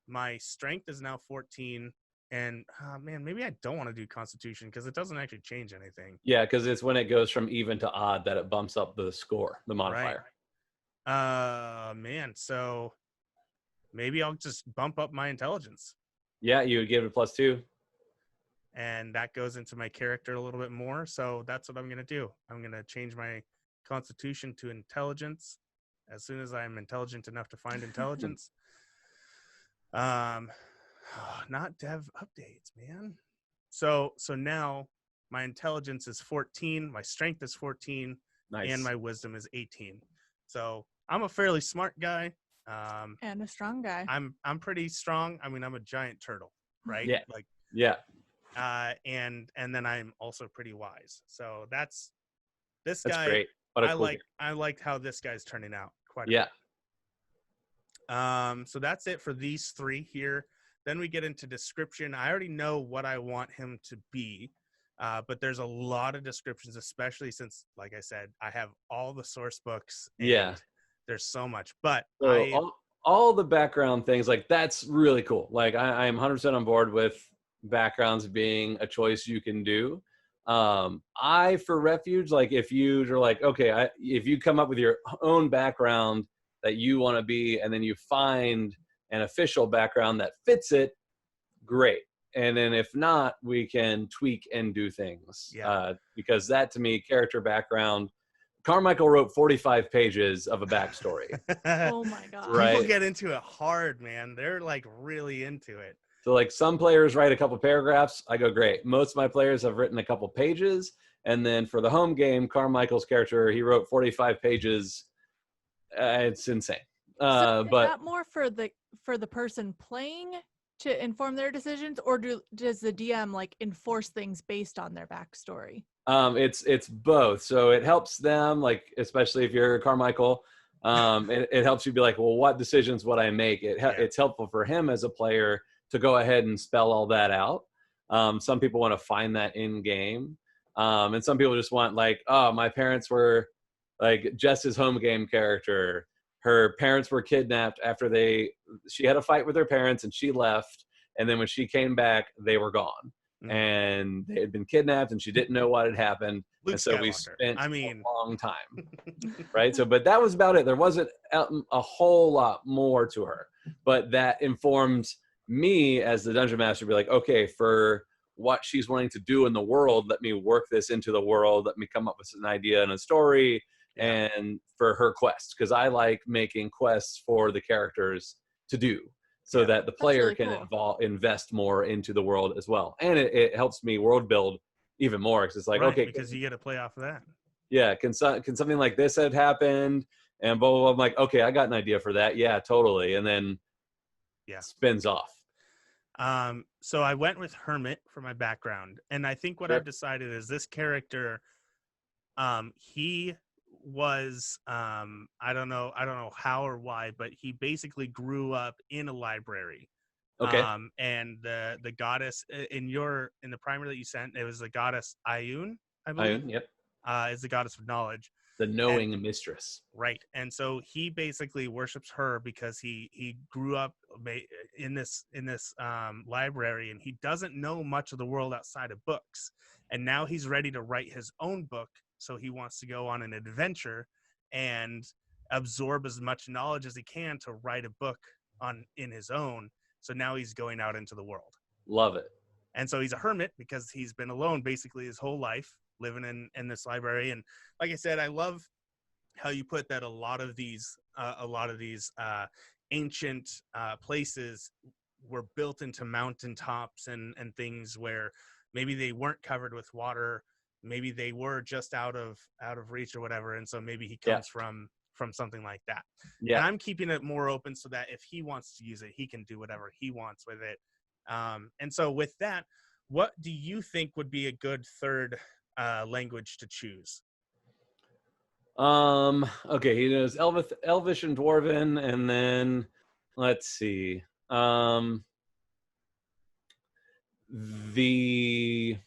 Speaker 2: my Strength is now 14. And man, maybe I don't want to do Constitution because it doesn't actually change anything.
Speaker 3: Yeah, because it's when it goes from even to odd that it bumps up the score, the modifier.
Speaker 2: Man, so maybe I'll just bump up my intelligence.
Speaker 3: Yeah, you would give it +2.
Speaker 2: And that goes into my character a little bit more. So that's what I'm going to do. I'm going to change my Constitution to intelligence as soon as I'm intelligent enough to find intelligence. Not dev updates, man. So now my intelligence is 14, my strength is 14, and my wisdom is 18. So I'm a fairly smart guy.
Speaker 4: And a strong guy.
Speaker 2: I'm pretty strong. I mean, I'm a giant turtle, right?
Speaker 3: Yeah.
Speaker 2: Like
Speaker 3: yeah.
Speaker 2: And then I'm also pretty wise. So that's guy.
Speaker 3: Great.
Speaker 2: I liked how this guy's turning out quite a bit. So that's it for these 3 here. Then we get into description. I already know what I want him to be, but there's a lot of descriptions, especially since, like I said, I have all the source books. And there's so much. But
Speaker 3: all the background things, like that's really cool. Like I am 100% on board with backgrounds being a choice you can do. For Refuge, like if you're like, okay, if you come up with your own background that you want to be, and then you find an official background that fits it, great. And then if not, we can tweak and do things. Because that, to me, character background, Carmichael wrote 45 pages of a backstory.
Speaker 4: Oh my God.
Speaker 2: Right? People get into it hard, man. They're like really into it.
Speaker 3: So like some players write a couple paragraphs. I go, great. Most of my players have written a couple pages. And then for the home game, Carmichael's character, he wrote 45 pages. It's insane.
Speaker 4: So
Speaker 3: but
Speaker 4: that more for the person playing to inform their decisions, or does the DM like enforce things based on their backstory?
Speaker 3: It's both. So it helps them, like, especially if you're Carmichael, it helps you be like, well, what decisions would I make? It's helpful for him as a player to go ahead and spell all that out. Some people want to find that in game. And some people just want, like, oh, my parents were like Jess's home game character. Her parents were kidnapped after she had a fight with her parents and she left. And then when she came back, they were gone. And they had been kidnapped and she didn't know what had happened.
Speaker 2: Luke
Speaker 3: and so
Speaker 2: Skywalker.
Speaker 3: We spent a long time. Right. So, but that was about it. There wasn't a whole lot more to her, but that informs me as the dungeon master, be like, okay, for what she's wanting to do in the world, let me work this into the world. Let me come up with an idea and a story. And for her quests, because I like making quests for the characters to do, so that the player
Speaker 4: really
Speaker 3: can
Speaker 4: cool.
Speaker 3: invest more into the world as well. And it helps me world build even more, because it's like, okay,
Speaker 2: because you get to play off of that.
Speaker 3: Yeah, can something like this have happened? And blah, blah, blah. I'm like, okay, I got an idea for that. Yeah, totally. And then spins off.
Speaker 2: So I went with Hermit for my background. And I think what I've decided is this character, he was, I don't know how or why, but he basically grew up in a library.
Speaker 3: Okay.
Speaker 2: And the goddess in the primer that you sent, it was the goddess Ayun, I believe.
Speaker 3: Ayun, yep.
Speaker 2: Is the goddess of knowledge.
Speaker 3: The knowing mistress.
Speaker 2: Right. And so he basically worships her because he grew up in this library, and he doesn't know much of the world outside of books. And now he's ready to write his own book. So he wants to go on an adventure and absorb as much knowledge as he can to write a book in his own. So now he's going out into the world.
Speaker 3: Love it.
Speaker 2: And so he's a hermit because he's been alone basically his whole life, living in this library. And like I said, I love how you put that a lot of these ancient places were built into mountaintops and things where maybe they weren't covered with water, maybe they were just out of reach or whatever. And so maybe he comes from something like that. And I'm keeping it more open so that if he wants to use it, he can do whatever he wants with it. And so with that, what do you think would be a good third language to choose?
Speaker 3: Okay, he knows Elvish and Dwarven, and then let's see. The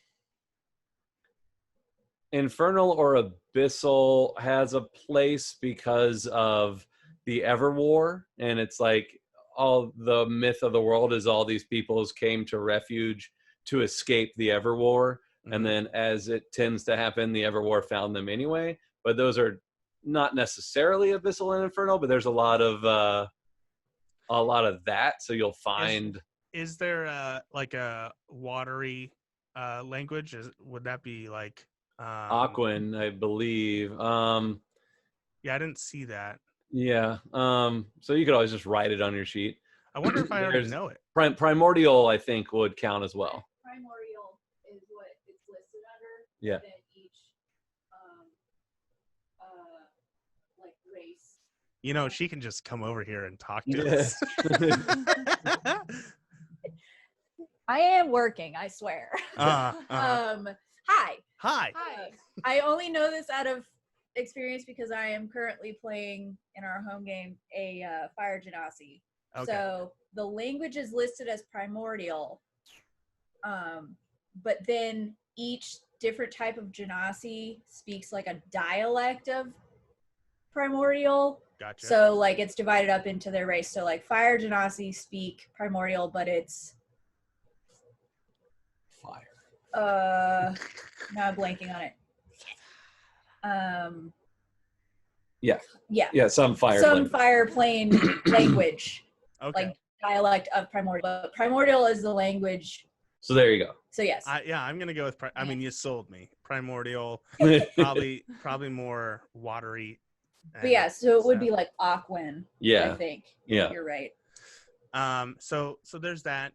Speaker 3: Infernal or Abyssal has a place because of the Everwar, and it's like all the myth of the world is all these peoples came to refuge to escape the Everwar, and then as it tends to happen, the Everwar found them anyway. But those are not necessarily Abyssal and Infernal, but there's a lot of that. So you'll find.
Speaker 2: Is there like a watery language? Would that be like
Speaker 3: Aquan, I believe.
Speaker 2: Yeah, I didn't see that.
Speaker 3: Yeah. So you could always just write it on your sheet.
Speaker 2: I wonder if I already know it.
Speaker 3: Primordial, I think, would count as well.
Speaker 5: Primordial is what it's listed under.
Speaker 3: Yeah.
Speaker 5: Then each like race.
Speaker 2: You know, she can just come over here and talk to us.
Speaker 5: I am working, I swear. Hi.
Speaker 2: Hi.
Speaker 5: I only know this out of experience because I am currently playing in our home game a Fire Genasi.
Speaker 2: Okay.
Speaker 5: So the language is listed as primordial, but then each different type of Genasi speaks like a dialect of primordial.
Speaker 2: Gotcha.
Speaker 5: So like it's divided up into their race. So like Fire Genasi speak primordial, but it's
Speaker 3: fire.
Speaker 5: Now I'm blanking on it.
Speaker 3: Yeah, some fire.
Speaker 5: Some fire plane language.
Speaker 2: Okay.
Speaker 5: Like dialect of primordial. But primordial is the language.
Speaker 3: So there you go.
Speaker 5: So yes.
Speaker 2: I'm gonna go with. I mean, you sold me. Primordial, probably more watery.
Speaker 5: But yeah, so it would be like Aquan.
Speaker 3: Yeah.
Speaker 5: I think.
Speaker 3: Yeah.
Speaker 5: You're right.
Speaker 2: So there's that.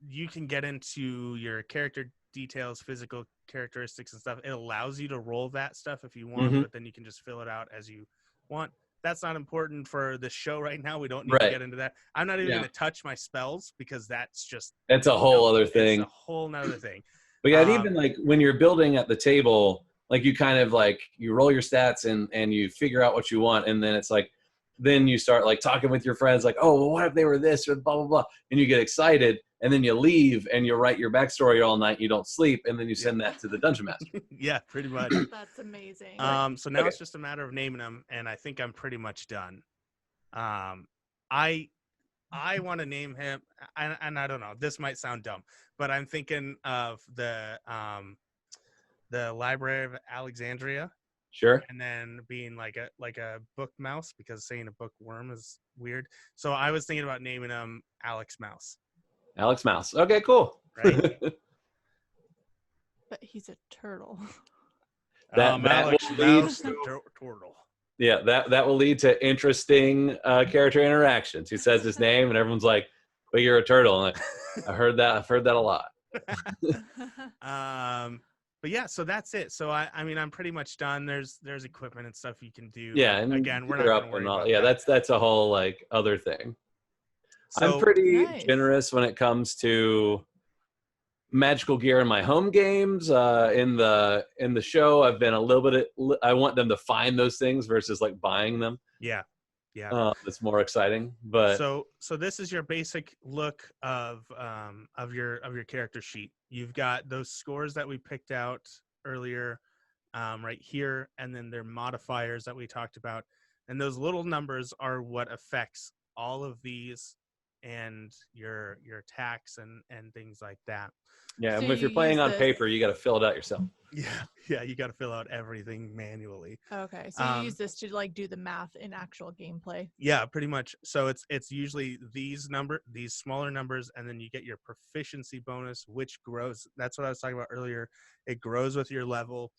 Speaker 2: You can get into your character details, physical characteristics and stuff. It allows you to roll that stuff if you want, but then you can just fill it out as you want. that's not important for the show right now. We don't need to get into that. I'm not even going to touch my spells because that's just
Speaker 3: it's a whole other thing.
Speaker 2: It's a whole nother thing.
Speaker 3: But yeah, and even like when you're building at the table, like you kind of like you roll your stats and you figure out what you want, and then it's like then you start like talking with your friends like, oh, well, what if they were this or blah blah blah, and you get excited, and then you leave and you write your backstory all night, you don't sleep, and then you send that to the dungeon master.
Speaker 2: Yeah, pretty much.
Speaker 4: That's amazing.
Speaker 2: So now it's just a matter of naming them, and I think I'm pretty much done. I want to name him, and I don't know, this might sound dumb, but I'm thinking of the Library of Alexandria.
Speaker 3: Sure.
Speaker 2: And then being like a book mouse, because saying a bookworm is weird. So I was thinking about naming him Alex Mouse.
Speaker 3: Alex Mouse. Okay, cool.
Speaker 2: Right.
Speaker 4: But he's a turtle.
Speaker 2: Alex Mouse the turtle.
Speaker 3: Yeah, that will lead to interesting character interactions. He says his name, and everyone's like, "But you're a turtle." And I've heard that a lot.
Speaker 2: But yeah, so that's it. So I mean, I'm pretty much done. There's equipment and stuff you can do.
Speaker 3: Yeah, and
Speaker 2: again, we're not going to worry about
Speaker 3: yeah,
Speaker 2: that.
Speaker 3: that's a whole like other thing.
Speaker 2: So,
Speaker 3: I'm pretty generous when it comes to magical gear in my home games. In the show, I've been a little bit. I want them to find those things versus like buying them.
Speaker 2: Yeah.
Speaker 3: It's more exciting. But
Speaker 2: so this is your basic look of your character sheet. You've got those scores that we picked out earlier, right here, and then their modifiers that we talked about, and those little numbers are what affects all of these and your attacks and things like that.
Speaker 3: Yeah,
Speaker 4: So
Speaker 3: and if you're playing on paper, you got to fill it out yourself.
Speaker 2: Yeah, you got to fill out everything manually.
Speaker 4: Okay, so you use this to like do the math in actual gameplay.
Speaker 2: Yeah, pretty much. So it's usually these smaller numbers, and then you get your proficiency bonus, which grows. That's what I was talking about earlier. It grows with your level,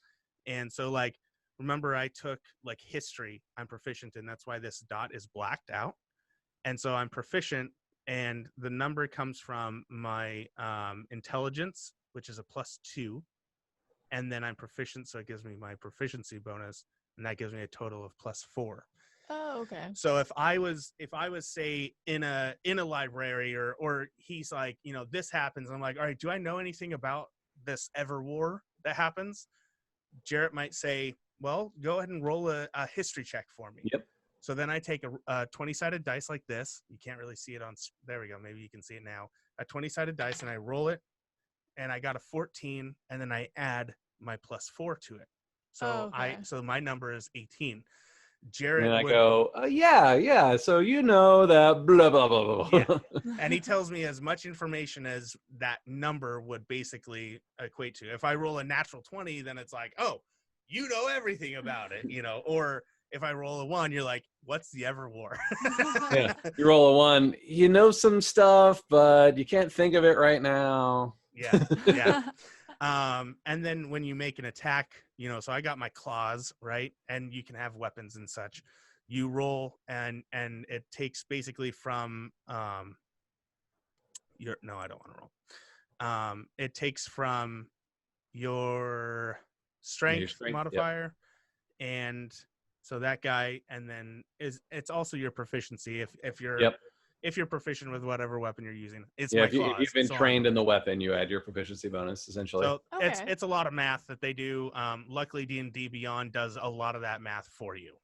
Speaker 2: and so like remember I took like history. I'm proficient in. That's why this dot is blacked out, and so I'm proficient. And the number comes from my intelligence, which is a +2. And then I'm proficient, so it gives me my proficiency bonus, and that gives me a total of +4.
Speaker 4: Oh, okay.
Speaker 2: So if I was say in a library or he's like, this happens, I'm like, all right, do I know anything about this ever war that happens? Jarrett might say, well, go ahead and roll a history check for me.
Speaker 3: Yep.
Speaker 2: So then I take a 20-sided dice like this. You can't really see it on. There we go. Maybe you can see it now. A 20-sided dice, and I roll it, and I got a 14, and then I add my +4 to it. So so my number is 18. Jarrett.
Speaker 3: And I go, yeah. So that blah blah blah blah.
Speaker 2: Yeah. And he tells me as much information as that number would basically equate to. If I roll a natural 20, then it's like, oh, you know everything about it, or if I roll a 1, you're like, what's the Ever War?
Speaker 3: Yeah. You roll a 1, you know some stuff, but you can't think of it right now.
Speaker 2: Yeah. And then when you make an attack, so I got my claws, right? And you can have weapons and such. You roll and it takes basically from no, I don't want to roll. It takes from your strength modifier, and so that guy, and then it's also your proficiency if you're proficient with whatever weapon you're using. It's my claws.
Speaker 3: If you've been trained in the weapon, you add your proficiency bonus essentially.
Speaker 2: So it's a lot of math that they do. Luckily, D&D Beyond does a lot of that math for you.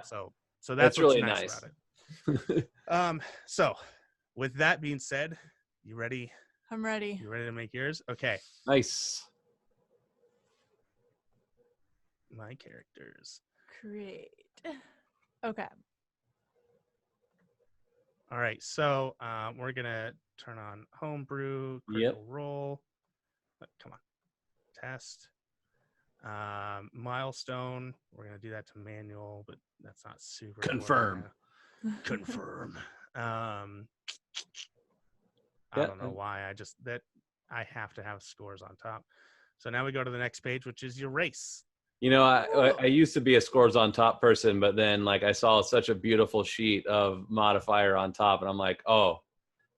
Speaker 2: So that's
Speaker 3: really
Speaker 2: what's
Speaker 3: nice
Speaker 2: about it. So with that being said, you ready?
Speaker 4: I'm ready.
Speaker 2: You ready to make yours? Okay.
Speaker 3: Nice.
Speaker 2: My characters.
Speaker 4: Create. Okay.
Speaker 2: All right, so we're gonna turn on homebrew, critical roll. Come on, test. Milestone. We're gonna do that to manual, but that's not super.
Speaker 3: Confirm.
Speaker 2: Confirm. I don't know why. I have to have scores on top. So now we go to the next page, which is your race.
Speaker 3: I used to be a scores on top person, but then like I saw such a beautiful sheet of modifier on top, and I'm like, oh,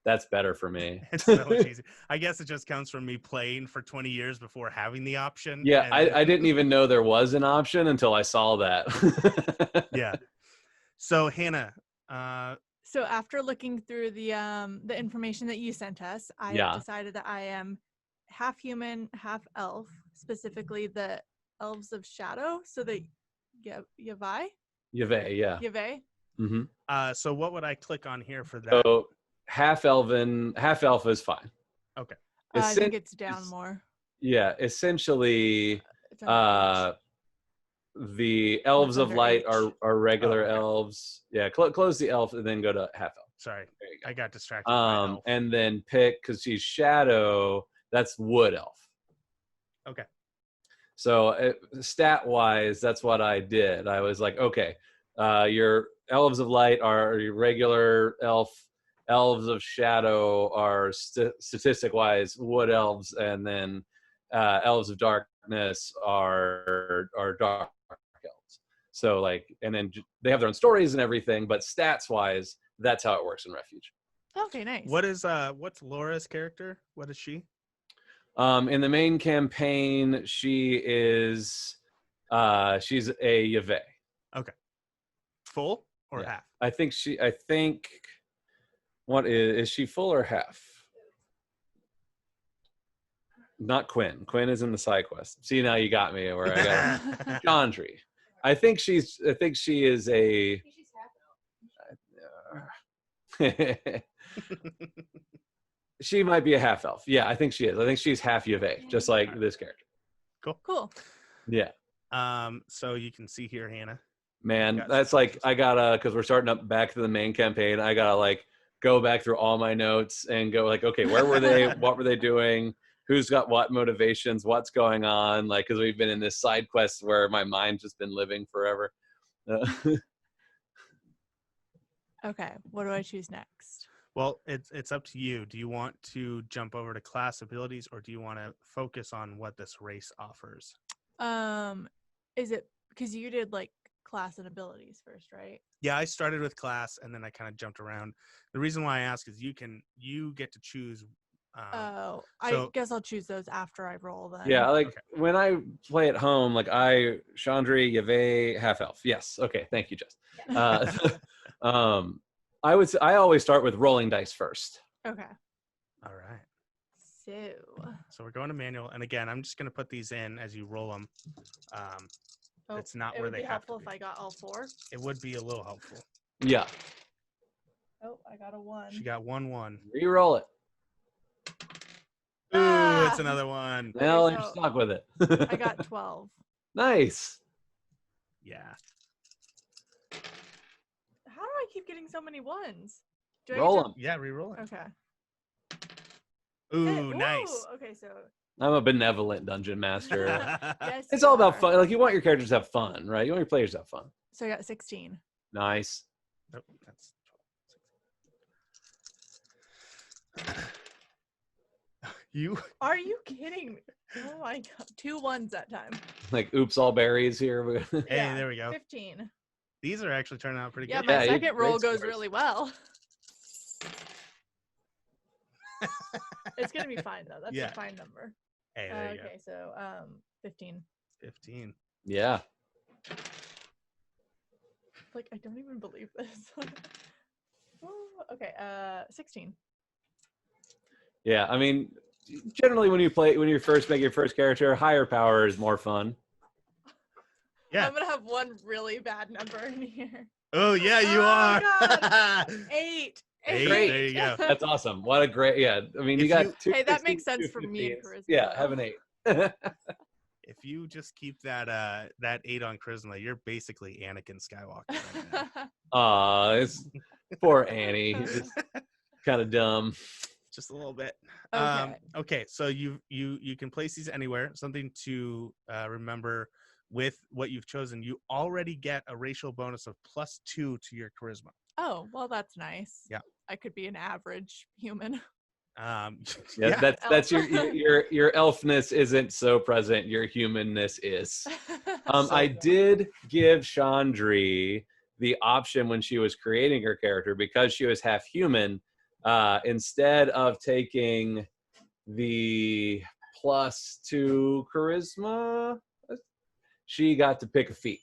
Speaker 3: that's better for me.
Speaker 2: It's so much easier. I guess it just comes from me playing for 20 years before having the option.
Speaker 3: Yeah, I didn't even know there was an option until I saw that.
Speaker 2: Yeah. So Hannah,
Speaker 4: So after looking through the information that you sent us, I have decided that I am half human, half elf, specifically the Elves of Shadow. So the Yavai?
Speaker 3: Yavai, yeah.
Speaker 4: Yavai?
Speaker 3: Mm-hmm.
Speaker 2: So what would I click on here for that?
Speaker 3: So half elf is fine.
Speaker 2: Okay.
Speaker 4: I think it's down more.
Speaker 3: Yeah, essentially, the Elves of Light are regular elves. Yeah, close the elf and then go to half elf.
Speaker 2: Sorry, I got distracted by elf.
Speaker 3: And then pick, because she's shadow, that's wood elf.
Speaker 2: Okay.
Speaker 3: So stat wise, that's what I did. I was like, okay, your Elves of Light are your regular elf. Elves of Shadow are statistic wise wood elves, and then Elves of Darkness are dark elves. So like, and then they have their own stories and everything, but stats wise, that's how it works in Refuge.
Speaker 4: Okay, nice.
Speaker 2: What's Laura's character? What is she?
Speaker 3: In the main campaign, she is she's a Yavai.
Speaker 2: Okay. Full or half?
Speaker 3: I think what is she, full or half? Not Quinn. Quinn is in the side quest. See, now you got me where I got Chandri. I think she is a she might be a half elf. Yeah, I think she is. I think she's half Yavai, just like this character.
Speaker 4: Cool.
Speaker 3: Yeah.
Speaker 2: So you can see here, Hannah.
Speaker 3: Man, that's like, I gotta, because we're starting up back to the main campaign, I gotta like go back through all my notes and go like, okay, where were they? What were they doing? Who's got what motivations? What's going on? Like, because we've been in this side quest where my mind's just been living forever.
Speaker 4: Okay, what do I choose next?
Speaker 2: Well, it's up to you. Do you want to jump over to class abilities, or do you want to focus on what this race offers?
Speaker 4: Is it because you did like class and abilities first, right?
Speaker 2: Yeah, I started with class and then I kind of jumped around. The reason why I ask is you get to choose.
Speaker 4: I guess I'll choose those after I roll then.
Speaker 3: Yeah, like when I play at home, like Chandri, Yavai, half elf. Yes, okay, thank you, Jess. I always start with rolling dice first.
Speaker 4: Okay.
Speaker 2: All right.
Speaker 4: So
Speaker 2: we're going to manual, and again, I'm just going to put these in as you roll them. It's not where they have to be.
Speaker 4: It would be helpful if I got all four.
Speaker 2: It would be a little helpful.
Speaker 3: Yeah.
Speaker 4: Oh, I got a 1.
Speaker 2: She got 1-1.
Speaker 3: Reroll it.
Speaker 2: Ooh, it's another 1.
Speaker 3: Well, you're stuck with it.
Speaker 4: I got 12.
Speaker 3: Nice.
Speaker 2: Yeah.
Speaker 4: How do I keep getting so many 1s?
Speaker 3: Roll them.
Speaker 2: Yeah, re-roll it.
Speaker 4: Okay.
Speaker 2: Ooh, nice.
Speaker 4: Okay, so
Speaker 3: I'm a benevolent dungeon master.
Speaker 4: yes,
Speaker 3: it's all about fun. Like, you want your characters to have fun, right? You want your players to have fun.
Speaker 4: So I got 16.
Speaker 3: Nice.
Speaker 2: Oh, that's 12.
Speaker 4: Are you kidding me? Oh my god, 2 1s that time.
Speaker 3: Like, oops, all berries here.
Speaker 2: Hey, there we go.
Speaker 4: 15.
Speaker 2: These are actually turning out pretty good.
Speaker 4: Yeah, my second roll goes really well. It's gonna be fine though. That's a fine number.
Speaker 2: Hey, there you go.
Speaker 4: Okay, so 15.
Speaker 2: 15.
Speaker 3: Yeah.
Speaker 4: Like, I don't even believe this. Okay, 16.
Speaker 3: Yeah, I mean, generally when you first make your first character, higher power is more fun.
Speaker 2: Yeah.
Speaker 4: I'm gonna have one really bad number in here.
Speaker 2: Oh yeah, you are.
Speaker 4: God. 8.
Speaker 2: Great. There you go.
Speaker 3: That's awesome. What a great, yeah. I mean,
Speaker 2: If
Speaker 3: you got 2.
Speaker 4: Hey, that makes sense for me in charisma.
Speaker 3: Yeah, have an 8.
Speaker 2: If you just keep that 8 on charisma, you're basically Anakin Skywalker right now.
Speaker 3: Aw, it's poor Annie. It's kind of dumb.
Speaker 2: Just a little bit.
Speaker 4: Okay.
Speaker 2: Okay, so you can place these anywhere. Something to remember with what you've chosen, you already get a racial bonus of +2 to your charisma.
Speaker 4: Oh, well, that's nice.
Speaker 2: Yeah.
Speaker 4: I could be an average human.
Speaker 3: Yeah, that's your elfness isn't so present. Your humanness is. I did give Chandri the option when she was creating her character, because she was half human. Instead of taking the +2 charisma, she got to pick a feat.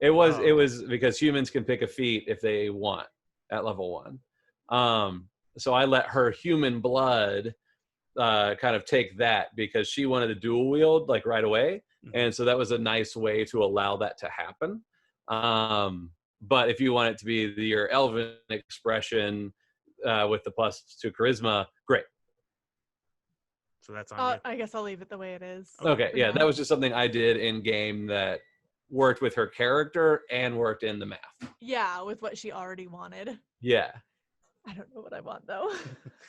Speaker 3: It was because humans can pick a feat if they want at level 1. So I let her human blood kind of take that because she wanted to dual wield like right away. And so that was a nice way to allow that to happen. But if you want it to be your elven expression with the +2 charisma, great.
Speaker 2: So that's on you.
Speaker 4: I guess I'll leave it the way it is.
Speaker 3: Okay, yeah,
Speaker 4: now.
Speaker 3: that was just something I did in game that worked with her character and worked in the math.
Speaker 4: Yeah, with what she already wanted.
Speaker 3: Yeah.
Speaker 4: I don't know what I want though.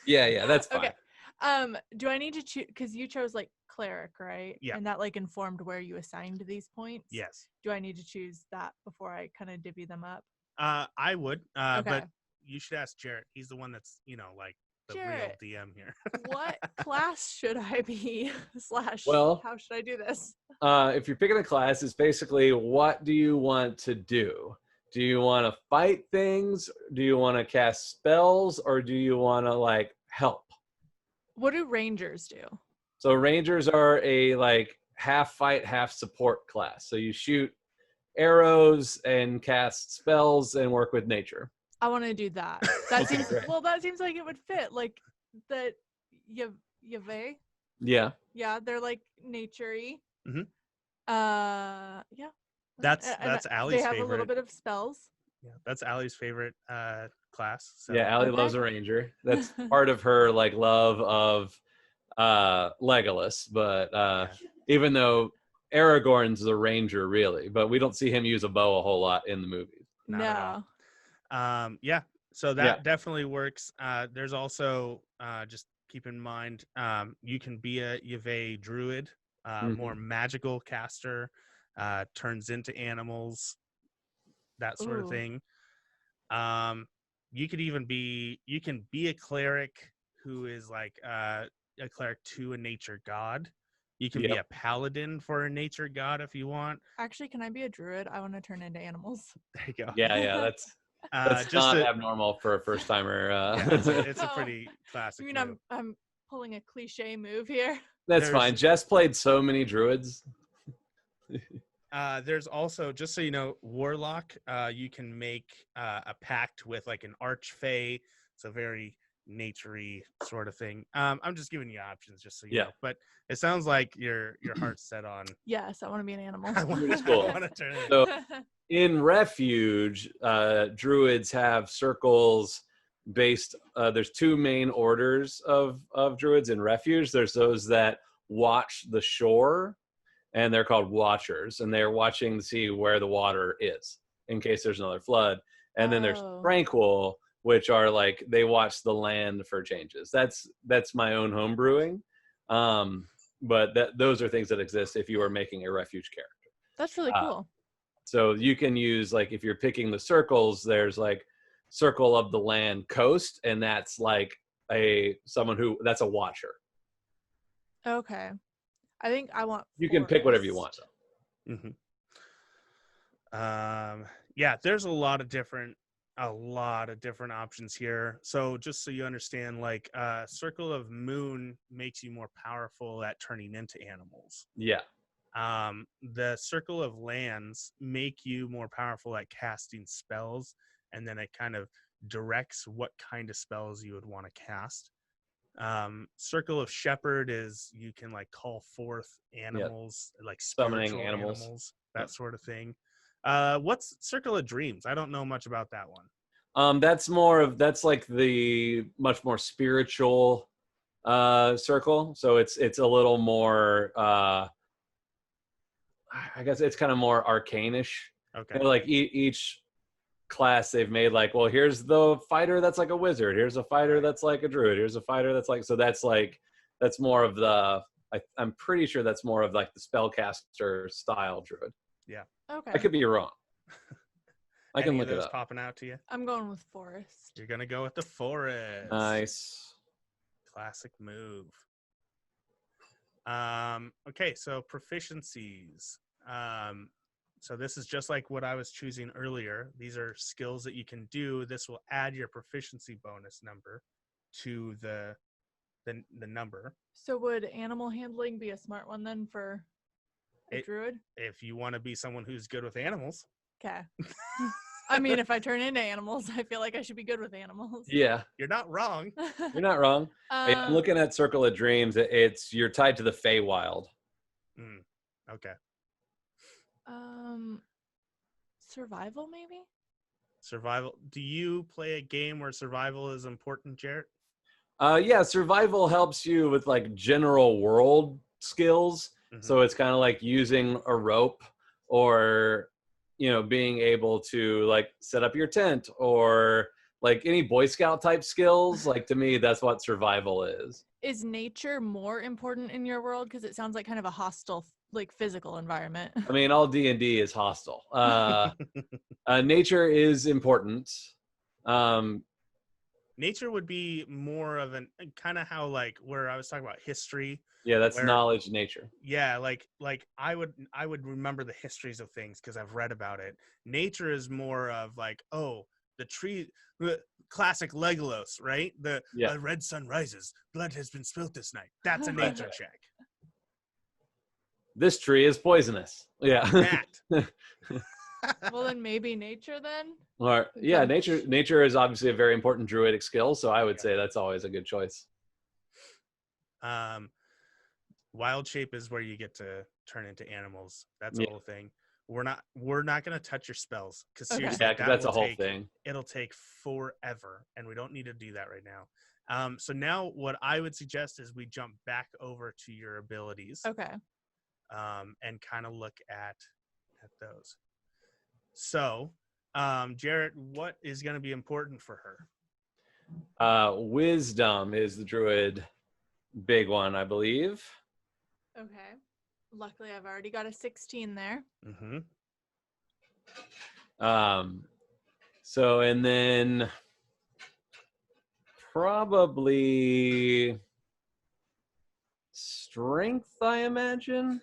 Speaker 3: Yeah, that's fine.
Speaker 4: Okay. Do I need to choose, because you chose like cleric, right?
Speaker 2: Yeah.
Speaker 4: And that like informed where you assigned these points?
Speaker 2: Yes.
Speaker 4: Do I need to choose that before I kind of divvy them up?
Speaker 2: I would,
Speaker 4: Okay.
Speaker 2: but you should ask Jarrett. He's the one that's, like the
Speaker 4: Jarrett,
Speaker 2: real DM here.
Speaker 4: what class should I be? /
Speaker 3: Well,
Speaker 4: how should I do this?
Speaker 3: If you're picking a class, it's basically what do you want to do? Do you want to fight things? Do you want to cast spells? Or do you want to like help?
Speaker 4: What do rangers do?
Speaker 3: So rangers are a like half fight, half support class. So you shoot arrows and cast spells and work with nature.
Speaker 4: I want to do that. That seems that seems like it would fit. Like the Yave.
Speaker 3: Yeah.
Speaker 4: Yeah, they're like nature-y.
Speaker 2: Mm-hmm.
Speaker 4: Yeah.
Speaker 2: That's Allie's
Speaker 4: They have
Speaker 2: favorite.
Speaker 4: a little bit of spells.
Speaker 2: Yeah, that's Allie's favorite class. So.
Speaker 3: Yeah, Allie loves a ranger. That's part of her like love of Legolas, but even though Aragorn's a ranger really, but we don't see him use a bow a whole lot in the movies.
Speaker 2: Not at all. Yeah, so that definitely works. There's also just keep in mind you can be a Yave druid, more magical caster, turns into animals, that sort of thing. You can be a cleric who is like a cleric to a nature god. You can be a paladin for a nature god if you want.
Speaker 4: Actually, can I be a druid? I want to turn into animals.
Speaker 2: There you go.
Speaker 3: Yeah, that's just not abnormal for a first timer.
Speaker 2: It's a pretty classic.
Speaker 4: I mean, I'm pulling a cliche move here.
Speaker 3: That's fine. Jess played so many druids.
Speaker 2: There's also, just so you know, warlock. You can make a pact with like an archfey. It's a very nature-y sort of thing. I'm just giving you options just so you know. But it sounds like your heart's set on.
Speaker 4: Yes, I want to be an animal.
Speaker 2: I want to turn it.
Speaker 3: So in Refuge, druids have circles based. There's 2 main orders of druids in Refuge. There's those that watch the shore, and they're called watchers, and they're watching to see where the water is in case there's another flood. And then there's tranquil, which are like they watch the land for changes. That's my own home brewing, but those are things that exist if you are making a Refuge character.
Speaker 4: That's really cool.
Speaker 3: So you can use, like, if you're picking the circles, there's like circle of the land coast, and that's like that's a watcher.
Speaker 4: Okay. I think I want.
Speaker 3: You can pick whatever you want.
Speaker 2: Yeah, there's a lot of different options here. So just so you understand, like Circle of Moon makes you more powerful at turning into animals.
Speaker 3: Yeah.
Speaker 2: The Circle of Lands make you more powerful at casting spells, and then it kind of directs what kind of spells you would want to cast. Circle of Shepherd is you can like call forth animals, like
Speaker 3: summoning animals,
Speaker 2: that sort of thing. What's Circle of Dreams? I don't know much about that one.
Speaker 3: That's like the much more spiritual circle. So it's a little more I guess it's kind of more arcane-ish.
Speaker 2: Okay.
Speaker 3: Like each class they've made, like, well, here's the fighter that's like a wizard, here's a fighter that's like a druid, here's a fighter that's like, so that's more of the I'm pretty sure that's more of like the spellcaster style druid.
Speaker 2: Yeah.
Speaker 4: Okay.
Speaker 3: I could be wrong. I can look it up.
Speaker 2: Popping out to you?
Speaker 4: I'm going with forest.
Speaker 2: You're gonna go with the forest.
Speaker 3: Nice.
Speaker 2: Classic move. Okay, so proficiencies. So this is just like what I was choosing earlier. These are skills that you can do. This will add your proficiency bonus number to the number.
Speaker 4: So would animal handling be a smart one then for a druid?
Speaker 2: If you want to be someone who's good with animals.
Speaker 4: Okay. I mean, if I turn into animals, I feel like I should be good with animals.
Speaker 3: Yeah.
Speaker 2: You're not wrong.
Speaker 3: You're not wrong. I'm looking at Circle of Dreams. You're tied to the Feywild.
Speaker 2: Okay.
Speaker 4: Survival, maybe?
Speaker 2: Survival. Do you play a game where survival is important, Jarrett?
Speaker 3: Yeah, survival helps you with like general world skills. So it's kind of like using a rope or, being able to like set up your tent or like any Boy Scout type skills. Like to me, that's what survival is.
Speaker 4: Is nature more important in your world? Because it sounds like kind of a hostile, like physical environment.
Speaker 3: I mean, all D&D is hostile. Nature is important.
Speaker 2: Nature would be more of an kind of how like where I was talking about history.
Speaker 3: Yeah, that's knowledge nature.
Speaker 2: Yeah, like I would remember the histories of things because I've read about it. Nature is more of like, oh, the tree, classic Legolas, right? The red sun rises, blood has been spilt this night. That's a nature check.
Speaker 3: This tree is poisonous. Yeah.
Speaker 2: That.
Speaker 4: Well, then maybe nature then?
Speaker 3: Or yeah, nature is obviously a very important druidic skill, so I would say that's always a good choice.
Speaker 2: Wild shape is where you get to turn into animals. That's a whole thing. We're not gonna touch your spells because seriously,
Speaker 3: that's a whole thing.
Speaker 2: It'll take forever, and we don't need to do that right now. So now what I would suggest is we jump back over to your abilities.
Speaker 4: Okay.
Speaker 2: And kind of look at those. So, Jarrett, what is going to be important for her?
Speaker 3: Wisdom is the druid big one, I believe.
Speaker 4: Okay. Luckily, I've already got a 16 there.
Speaker 3: So, and then probably strength, I imagine.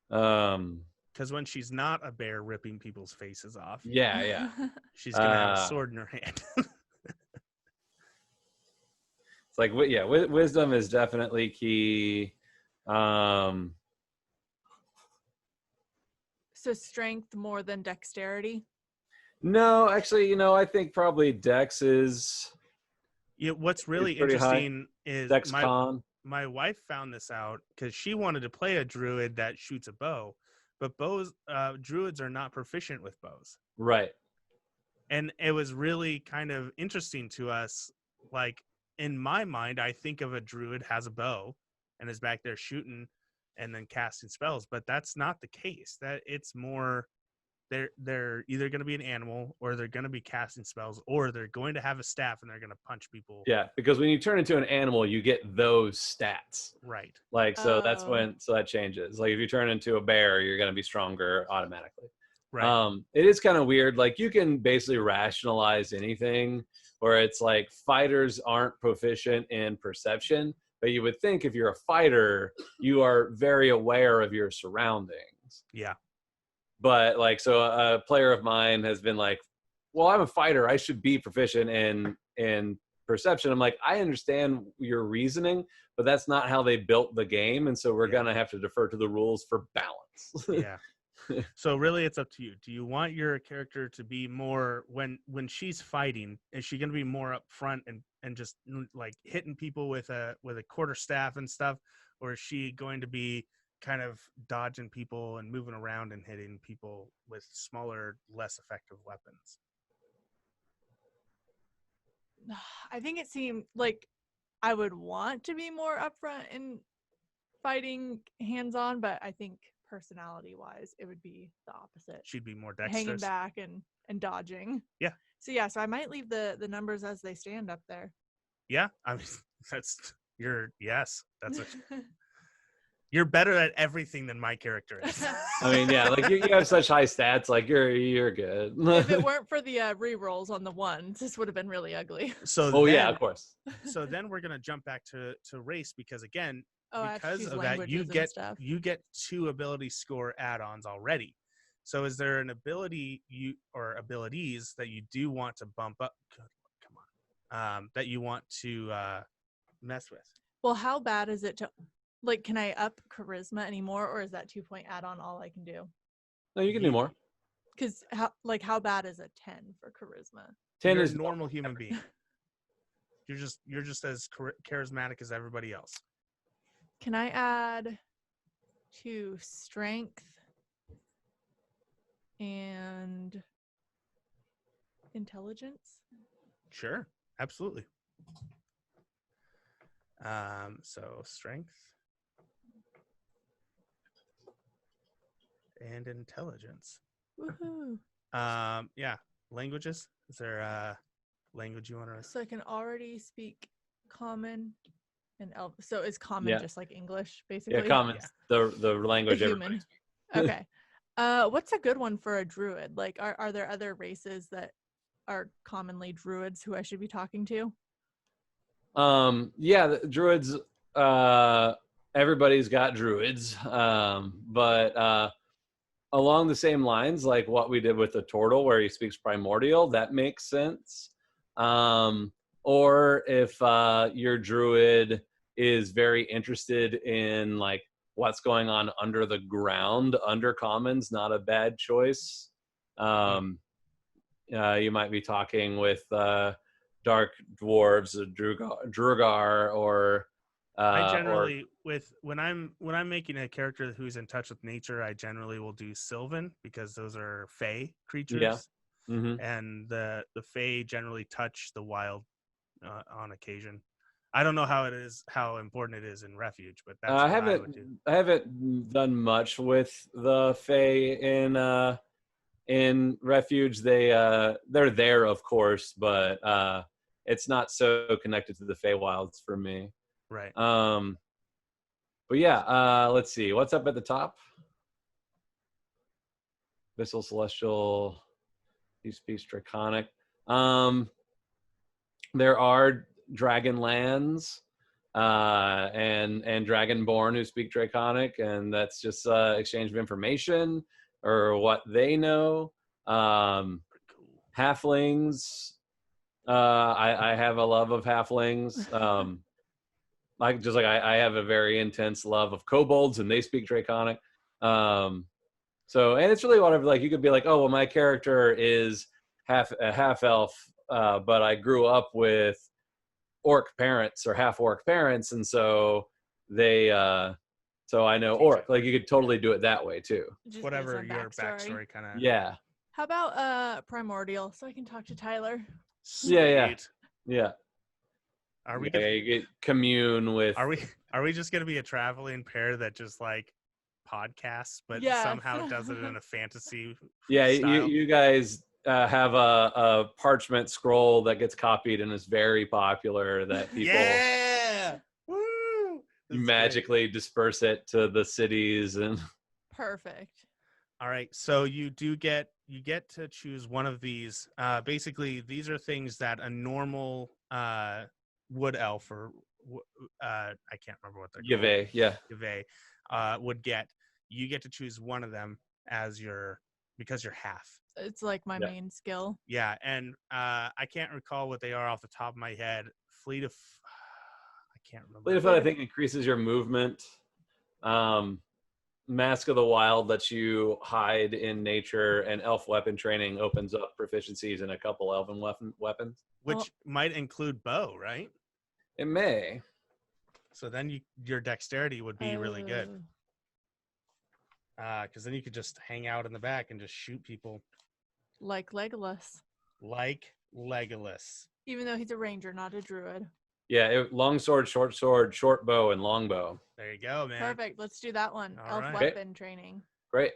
Speaker 2: Because when she's not a bear ripping people's faces off,
Speaker 3: yeah,
Speaker 2: she's gonna have a sword in her hand.
Speaker 3: It's like, wisdom is definitely key.
Speaker 4: So strength more than dexterity?
Speaker 3: No, actually, I think probably dex is.
Speaker 2: Yeah, what's really interesting is
Speaker 3: dex con.
Speaker 2: My wife found this out because she wanted to play a druid that shoots a bow, but druids are not proficient with bows.
Speaker 3: Right.
Speaker 2: And it was really kind of interesting to us. Like in my mind, I think of a druid has a bow and is back there shooting and then casting spells, but that's not the case. That it's more they're either going to be an animal or they're going to be casting spells or they're going to have a staff and they're going to punch people.
Speaker 3: Yeah, because when you turn into an animal, you get those stats.
Speaker 2: Right.
Speaker 3: Like, so that's when, so that changes. Like if you turn into a bear, you're going to be stronger automatically.
Speaker 2: Right.
Speaker 3: It is kind of weird. Like you can basically rationalize anything where it's like fighters aren't proficient in perception, but you would think if you're a fighter, you are very aware of your surroundings.
Speaker 2: Yeah.
Speaker 3: But like, so a player of mine has been like, well, I'm a fighter. I should be proficient in perception. I'm like, I understand your reasoning, but that's not how they built the game. And so we're going to have to defer to the rules for balance.
Speaker 2: Yeah. So really it's up to you. Do you want your character to be more when she's fighting, is she going to be more up front and just like hitting people with a quarterstaff and stuff? Or is she going to be kind of dodging people and moving around and hitting people with smaller, less effective weapons?
Speaker 4: I think it seemed like I would want to be more upfront in fighting hands-on, but I think personality-wise, it would be the opposite.
Speaker 2: She'd be more dexterous.
Speaker 4: Hanging back and dodging.
Speaker 2: Yeah.
Speaker 4: So I might leave the numbers as they stand up there.
Speaker 2: Yeah, I mean, you're better at everything than my character is.
Speaker 3: I mean, yeah, like you have such high stats, like you're good.
Speaker 4: If it weren't for the re-rolls on the ones, this would have been really ugly.
Speaker 2: So
Speaker 3: yeah, of course.
Speaker 2: So then we're gonna jump back to race because again,
Speaker 4: because
Speaker 2: of that you get 2 ability score add-ons already. So is there an ability or abilities that you do want to bump up? Come on, that you want to mess with?
Speaker 4: Well, how bad is it to? Like, can I up charisma anymore, or is that 2-point add-on all I can do?
Speaker 3: No, you can do more.
Speaker 4: Because how bad is a 10 for charisma?
Speaker 3: 10
Speaker 2: You're
Speaker 3: is
Speaker 2: a normal human being. You're just as charismatic as everybody else.
Speaker 4: Can I add to strength and intelligence?
Speaker 2: Sure, absolutely. So strength and intelligence.
Speaker 4: Woohoo!
Speaker 2: Yeah. Languages. Is there a language you want to?
Speaker 4: So I can already speak Common and Elf. So is Common just like English, basically?
Speaker 3: Yeah, Common's the language
Speaker 4: the
Speaker 3: everybody
Speaker 4: human.
Speaker 3: speaks.
Speaker 4: Okay. What's a good one for a druid? Like, are there other races that are commonly druids who I should be talking to?
Speaker 3: Yeah, the druids. Everybody's got druids, but along the same lines, like what we did with the turtle, where he speaks primordial, that makes sense. Or if your druid is very interested in like what's going on under the ground, undercommon's not a bad choice. You might be talking with dark dwarves, Drugar, or
Speaker 2: I generally when I'm making a character who's in touch with nature, I generally will do Sylvan because those are Fey creatures.
Speaker 3: Yeah. Mm-hmm.
Speaker 2: And the Fey generally touch the wild on occasion. I don't know how important it is in Refuge, but that's what I would do.
Speaker 3: I haven't done much with the Fey in Refuge. They're there, of course, but it's not so connected to the Feywilds for me.
Speaker 2: Right.
Speaker 3: But yeah, let's see. What's up at the top? Abyssal Celestial. He speaks Draconic. There are Dragon lands and Dragonborn who speak Draconic, and that's just exchange of information or what they know. Halflings. I have a love of halflings. I have a very intense love of kobolds, and they speak Draconic. So, and it's really whatever. Like, you could be like, oh, well, my character is half elf, but I grew up with orc parents or half orc parents, and so they, so I know orc. Like, you could totally do it that way too.
Speaker 4: Just
Speaker 2: whatever your backstory kind of.
Speaker 3: Yeah.
Speaker 4: How about primordial, so I can talk to Tyler?
Speaker 3: Yeah.
Speaker 2: Are we?
Speaker 3: You get commune with?
Speaker 2: Are we just gonna be a traveling pair that just like podcasts, but somehow does it in a fantasy?
Speaker 3: Yeah,
Speaker 2: style?
Speaker 3: you guys have a parchment scroll that gets copied and is very popular. That people
Speaker 2: woo
Speaker 3: magically disperse it to the cities and.
Speaker 4: Perfect.
Speaker 2: All right, so you get to choose one of these. Basically, these are things that a normal wood elf or I can't remember what they're called. Yve would get. You get to choose one of them as because you're half.
Speaker 4: It's like my main skill.
Speaker 2: Yeah, and I can't recall what they are off the top of my head. I can't remember.
Speaker 3: Fleet of Foot, I think, increases your movement. Mask of the Wild lets you hide in nature, and elf weapon training opens up proficiencies in a couple elven weapons.
Speaker 2: Which might include bow, right?
Speaker 3: It may.
Speaker 2: So then your dexterity would be really good. Because then you could just hang out in the back and just shoot people.
Speaker 4: Like Legolas. Even though he's a ranger, not a druid.
Speaker 3: Yeah, long sword, short bow, and long bow.
Speaker 2: There you go, man.
Speaker 4: Perfect. Let's do that one.
Speaker 2: All
Speaker 4: Elf weapon training.
Speaker 3: Great.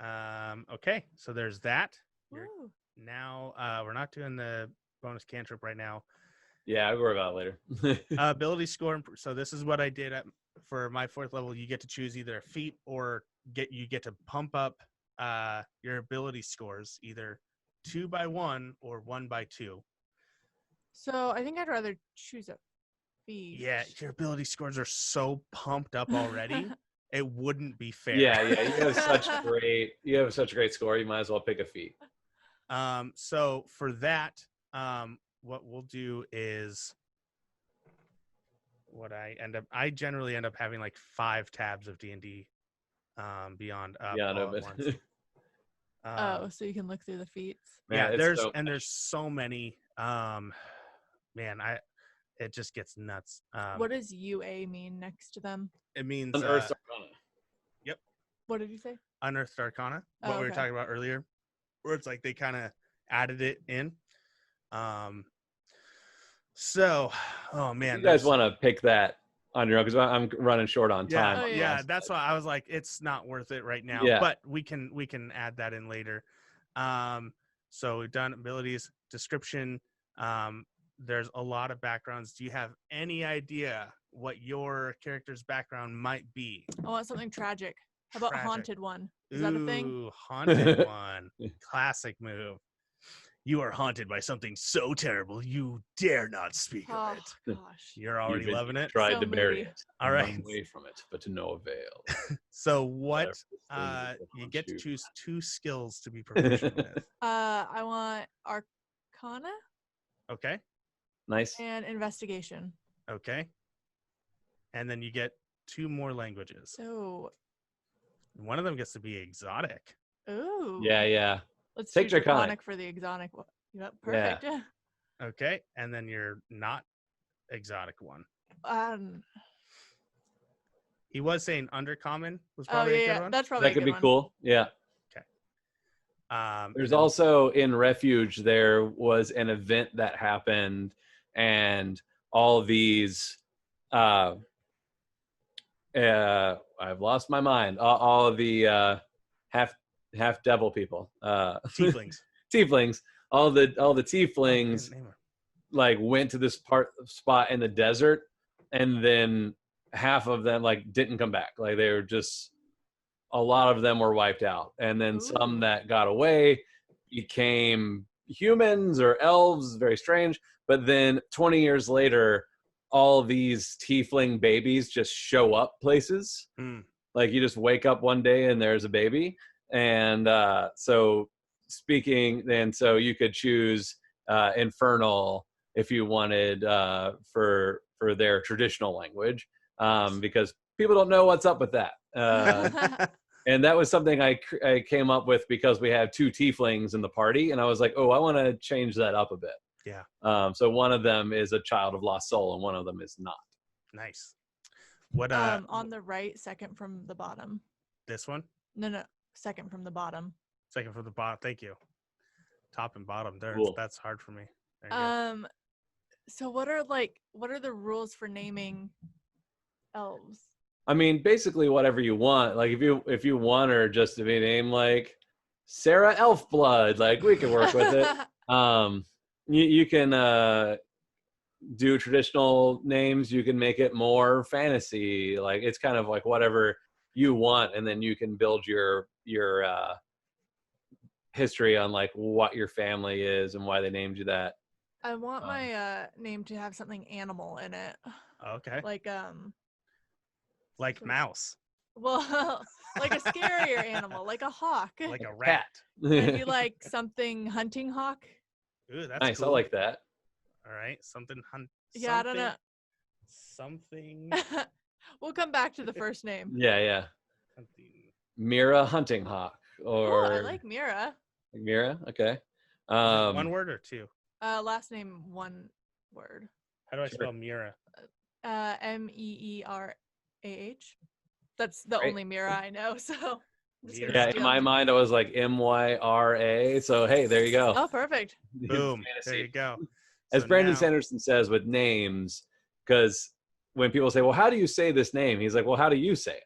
Speaker 2: Okay, so there's that. Now, we're not doing the bonus cantrip right now.
Speaker 3: Yeah, I'll worry about it later.
Speaker 2: Ability score. So this is what I did for my 4th level. You get to choose either a feat or you get to pump up your ability scores, either 2x1 or 1x2.
Speaker 4: So I think I'd rather choose a feat.
Speaker 2: Yeah, your ability scores are so pumped up already. It wouldn't be fair.
Speaker 3: Yeah, you have such great score. You might as well pick a feat.
Speaker 2: So for that, what we'll do is I generally end up having like 5 tabs of D&D Beyond up all at once.
Speaker 4: So you can look through the feats.
Speaker 2: Yeah, there's so many. It just gets nuts.
Speaker 4: What does UA mean next to them?
Speaker 2: It means
Speaker 3: Unearthed Arcana.
Speaker 2: Yep.
Speaker 4: What did you say?
Speaker 2: Unearthed Arcana. What we were talking about earlier, where it's like they kind of added it in. So, oh man,
Speaker 3: you guys want to pick that on your own, because I'm running short on time.
Speaker 2: Yeah, that's why I was like, it's not worth it right now. But we can add that in later. So we've done abilities, description. There's a lot of backgrounds. Do you have any idea what your character's background might be?
Speaker 4: I want something tragic. How about haunted one? Is that a thing?
Speaker 2: Ooh, haunted one. Classic move. You are haunted by something so terrible you dare not speak of it.
Speaker 4: Gosh.
Speaker 2: You're already loving it.
Speaker 3: Tried to bury it.
Speaker 2: All right.
Speaker 3: Run away from it, but to no avail.
Speaker 2: So what? You get to choose 2 skills to be proficient with.
Speaker 4: I want Arcana.
Speaker 2: Okay.
Speaker 3: Nice.
Speaker 4: And investigation.
Speaker 2: Okay. And then you get 2 more languages.
Speaker 4: So.
Speaker 2: One of them gets to be exotic.
Speaker 4: Ooh.
Speaker 3: Yeah.
Speaker 4: Let's
Speaker 3: take
Speaker 4: Draconic for the exotic one. Yep, perfect. Yeah.
Speaker 2: Okay, and then your not exotic one. He was saying undercommon was probably a good one.
Speaker 4: That's probably
Speaker 3: that could be cool. Yeah.
Speaker 2: Okay.
Speaker 3: There's also in Refuge there was an event that happened, and all these I've lost my mind. All of the half devil people, tieflings, all the tieflings like went to this spot in the desert, and then half of them like didn't come back. Like they were just, a lot of them were wiped out, and then some that got away became humans or elves. Very strange. But then 20 years later, all these tiefling babies just show up places. Like you just wake up one day and there's a baby. And so you could choose Infernal if you wanted for their traditional language, because people don't know what's up with that. And that was something I came up with because we have 2 tieflings in the party, and I was like, I want to change that up a bit.
Speaker 2: Yeah.
Speaker 3: So one of them is a child of lost soul, and one of them is not.
Speaker 2: Nice. What?
Speaker 4: On the right, second from the bottom.
Speaker 2: This one?
Speaker 4: No. Second from the bottom.
Speaker 2: Second from the bottom. Thank you. Top and bottom. There.
Speaker 3: Cool.
Speaker 2: That's hard for me.
Speaker 4: So what are the rules for naming elves?
Speaker 3: I mean, basically whatever you want. Like if you want her just to be named like Sarah Elfblood, like we can work with it. You can do traditional names. You can make it more fantasy. Like it's kind of like whatever you want, and then you can build your history on like what your family is and why they named you that.
Speaker 4: I want my name to have something animal in it.
Speaker 2: Okay.
Speaker 4: Like
Speaker 2: mouse.
Speaker 4: Well, like a scarier animal, like a hawk.
Speaker 2: Like a rat.
Speaker 4: Maybe like something hunting hawk.
Speaker 2: Ooh, that's
Speaker 3: nice.
Speaker 2: Cool.
Speaker 3: I like that.
Speaker 2: All right, something hunt.
Speaker 4: Yeah, I don't know.
Speaker 2: Something.
Speaker 3: We'll
Speaker 4: come back to the first name.
Speaker 3: Yeah. Something. Mira Hunting Hawk, or
Speaker 4: I like Mira.
Speaker 3: Mira, okay.
Speaker 2: 1 word or 2?
Speaker 4: Last name 1 word.
Speaker 2: How do I spell Mira?
Speaker 4: Meerah. That's the only Mira I know. So.
Speaker 3: Yeah, in my mind, I was like Myra. So hey, there you go.
Speaker 4: Oh, perfect.
Speaker 2: Boom. There you go.
Speaker 3: As Brandon Sanderson says with names, because when people say, "Well, how do you say this name?" He's like, "Well, how do you say it?"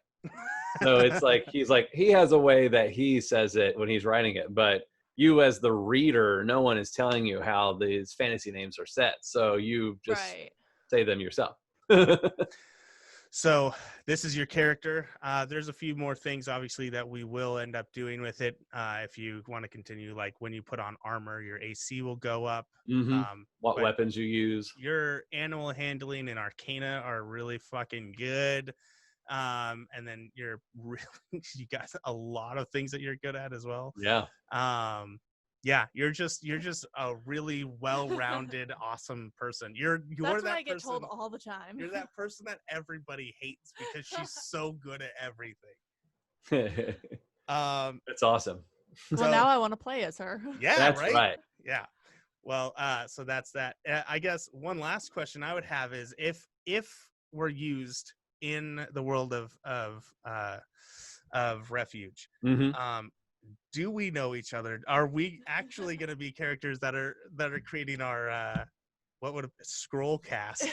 Speaker 3: So it's like he has a way that he says it when he's writing it, but you as the reader, no one is telling you how these fantasy names are set, so you just say them yourself.
Speaker 2: So this is your character. There's a few more things, obviously, that we will end up doing with it. If you want to continue, like when you put on armor, your AC will go up.
Speaker 3: What weapons you use.
Speaker 2: Your animal handling and arcana are really fucking good. And then you got a lot of things that you're good at as well.
Speaker 3: Yeah.
Speaker 2: Yeah, you're just a really well-rounded, awesome person. You're
Speaker 4: That's
Speaker 2: that
Speaker 4: what I get
Speaker 2: person,
Speaker 4: told all the time.
Speaker 2: You're that person that everybody hates because she's so good at everything.
Speaker 3: That's awesome.
Speaker 4: Well, now I want to play as her.
Speaker 2: Yeah,
Speaker 3: that's right.
Speaker 2: Yeah. Well, so that's that. I guess one last question I would have is if we're used in the world of Refuge, do we know each other? Are we actually going to be characters that are creating our what would a scroll cast?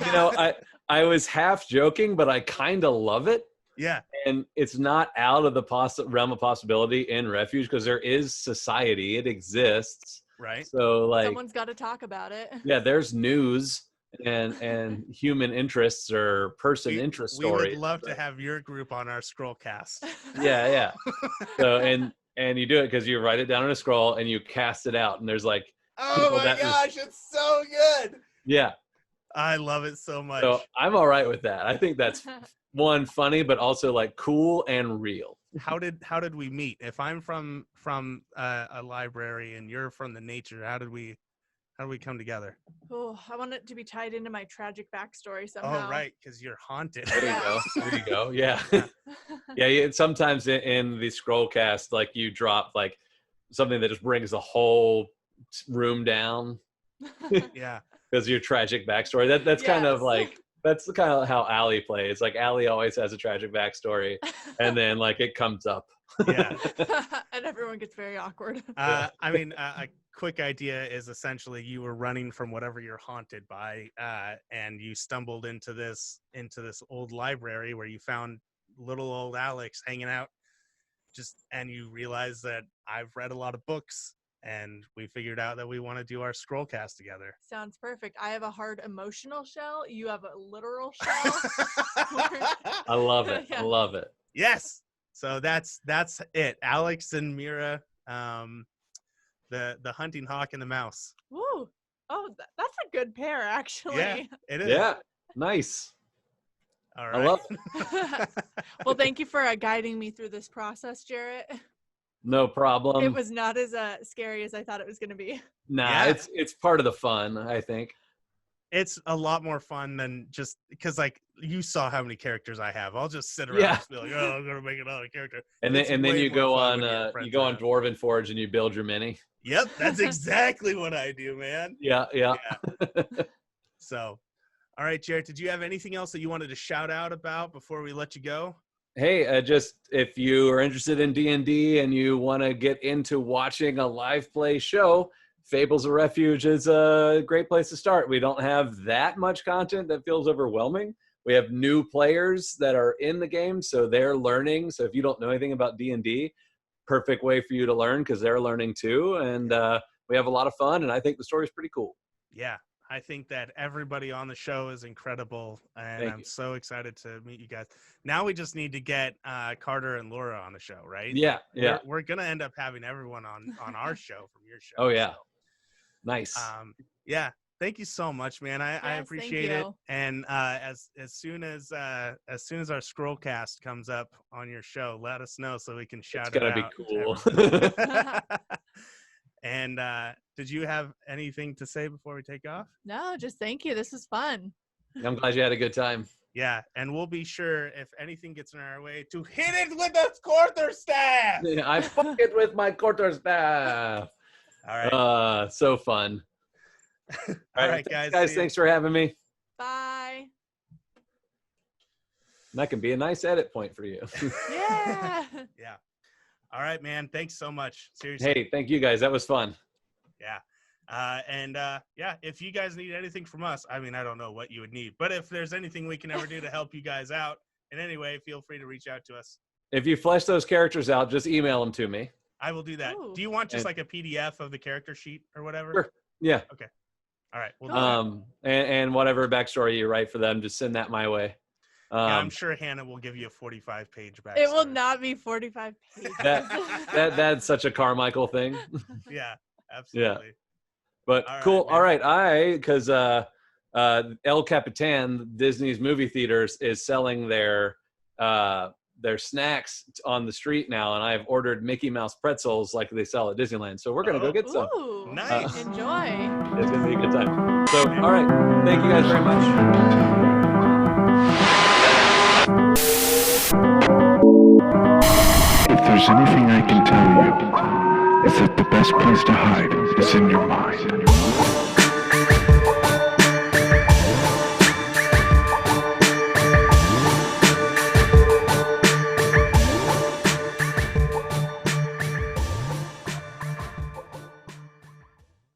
Speaker 3: You know, I was half joking, but I kind of love it.
Speaker 2: Yeah.
Speaker 3: And it's not out of the realm of possibility in Refuge because there is society. It exists.
Speaker 2: Right.
Speaker 3: So like
Speaker 4: someone's got to talk about it.
Speaker 3: Yeah, there's news and human interests or interest stories.
Speaker 2: We would love to have your group on our scroll cast.
Speaker 3: Yeah. So and you do it because you write it down on a scroll and you cast it out, and there's like,
Speaker 2: oh my gosh, it's so good.
Speaker 3: Yeah.
Speaker 2: I love it so much.
Speaker 3: So I'm all right with that. I think that's one, funny, but also like cool and real.
Speaker 2: How did we meet? If I'm from a library and you're from the nature, how did we come together?
Speaker 4: Oh, I want it to be tied into my tragic backstory somehow.
Speaker 2: Oh, right, because you're haunted.
Speaker 3: There you go. Yeah. Yeah. Sometimes in the scroll cast, like you drop like something that just brings the whole room down.
Speaker 2: Yeah.
Speaker 3: Because your tragic backstory. That's kind of like, that's kind of how Allie plays. Like Allie always has a tragic backstory, and then like it comes up.
Speaker 2: Yeah.
Speaker 4: And everyone gets very awkward.
Speaker 2: I mean, a quick idea is essentially you were running from whatever you're haunted by, and you stumbled into this old library where you found little old Alex hanging out. And you realize that I've read a lot of books. And we figured out that we want to do our scroll cast together.
Speaker 4: Sounds perfect. I have a hard emotional shell. You have a literal shell.
Speaker 3: I love it. Yeah. I love it.
Speaker 2: Yes. So that's it. Alex and Mira, the hunting hawk and the mouse.
Speaker 4: Woo. Oh, that's a good pair, actually.
Speaker 2: Yeah, it is.
Speaker 3: Yeah. Nice.
Speaker 2: All right.
Speaker 3: I love it.
Speaker 4: Well, thank you for guiding me through this process, Jarrett.
Speaker 3: No problem.
Speaker 4: It was not as scary as I thought it was going to be.
Speaker 3: Nah, yeah. It's part of the fun, I think.
Speaker 2: It's a lot more fun than just because, like, you saw how many characters I have. I'll just sit around and be like, "Oh, I'm gonna make another character."
Speaker 3: And then you go on Dwarven Forge and you build your mini.
Speaker 2: Yep, that's exactly what I do, man.
Speaker 3: Yeah.
Speaker 2: So, all right, Jarrett, did you have anything else that you wanted to shout out about before we let you go?
Speaker 3: Hey, just if you are interested in D&D and you want to get into watching a live play show, Fables of Refuge is a great place to start. We don't have that much content that feels overwhelming. We have new players that are in the game, so they're learning. So if you don't know anything about D&D, perfect way for you to learn because they're learning too. And we have a lot of fun, and I think the story's pretty cool.
Speaker 2: Yeah. I think that everybody on the show is incredible, and I'm so excited to meet you guys. Now we just need to get Carter and Laura on the show, right?
Speaker 3: Yeah.
Speaker 2: We're going to end up having everyone on our show from your show.
Speaker 3: Oh, yeah.
Speaker 2: So.
Speaker 3: Nice.
Speaker 2: Yeah. Thank you so much, man. I appreciate it. And as soon as our scroll cast comes up on your show, let us know so we can shout it out.
Speaker 3: It's gonna be
Speaker 2: cool. And did you have anything to say before we take off?
Speaker 4: No, just thank you. This was fun.
Speaker 3: I'm glad you had a good time.
Speaker 2: Yeah, and we'll be sure if anything gets in our way to hit it with the quarterstaff.
Speaker 3: Yeah, I fuck it with my quarterstaff.
Speaker 2: All right.
Speaker 3: So fun.
Speaker 2: All right, guys.
Speaker 3: Guys, thanks for having me.
Speaker 4: Bye.
Speaker 3: That can be a nice edit point for you.
Speaker 4: Yeah.
Speaker 2: Yeah. All right, man. Thanks so much. Seriously.
Speaker 3: Hey, thank you guys. That was fun.
Speaker 2: Yeah. Yeah, if you guys need anything from us, I mean, I don't know what you would need, but if there's anything we can ever do to help you guys out in any way, feel free to reach out to us.
Speaker 3: If you flesh those characters out, just email them to me.
Speaker 2: I will do that. Ooh. Do you want just like a PDF of the character sheet or whatever?
Speaker 3: Sure. Yeah.
Speaker 2: Okay. All right. We'll
Speaker 3: and whatever backstory you write for them, just send that my way.
Speaker 2: Yeah, I'm sure Hannah will give you a 45-page backstory.
Speaker 4: It will not be 45 pages.
Speaker 3: That's such a Carmichael thing.
Speaker 2: Yeah, absolutely.
Speaker 3: Yeah. But cool. All right. Because El Capitan, Disney's movie theaters, is selling their snacks on the street now, and I've ordered Mickey Mouse pretzels like they sell at Disneyland. So we're gonna go get some.
Speaker 4: Ooh,
Speaker 2: nice.
Speaker 4: Enjoy.
Speaker 3: It's gonna be a good time. So, all right. Thank you guys very much.
Speaker 1: If there's there's anything I can tell you, it's that the best place to hide is in your mind.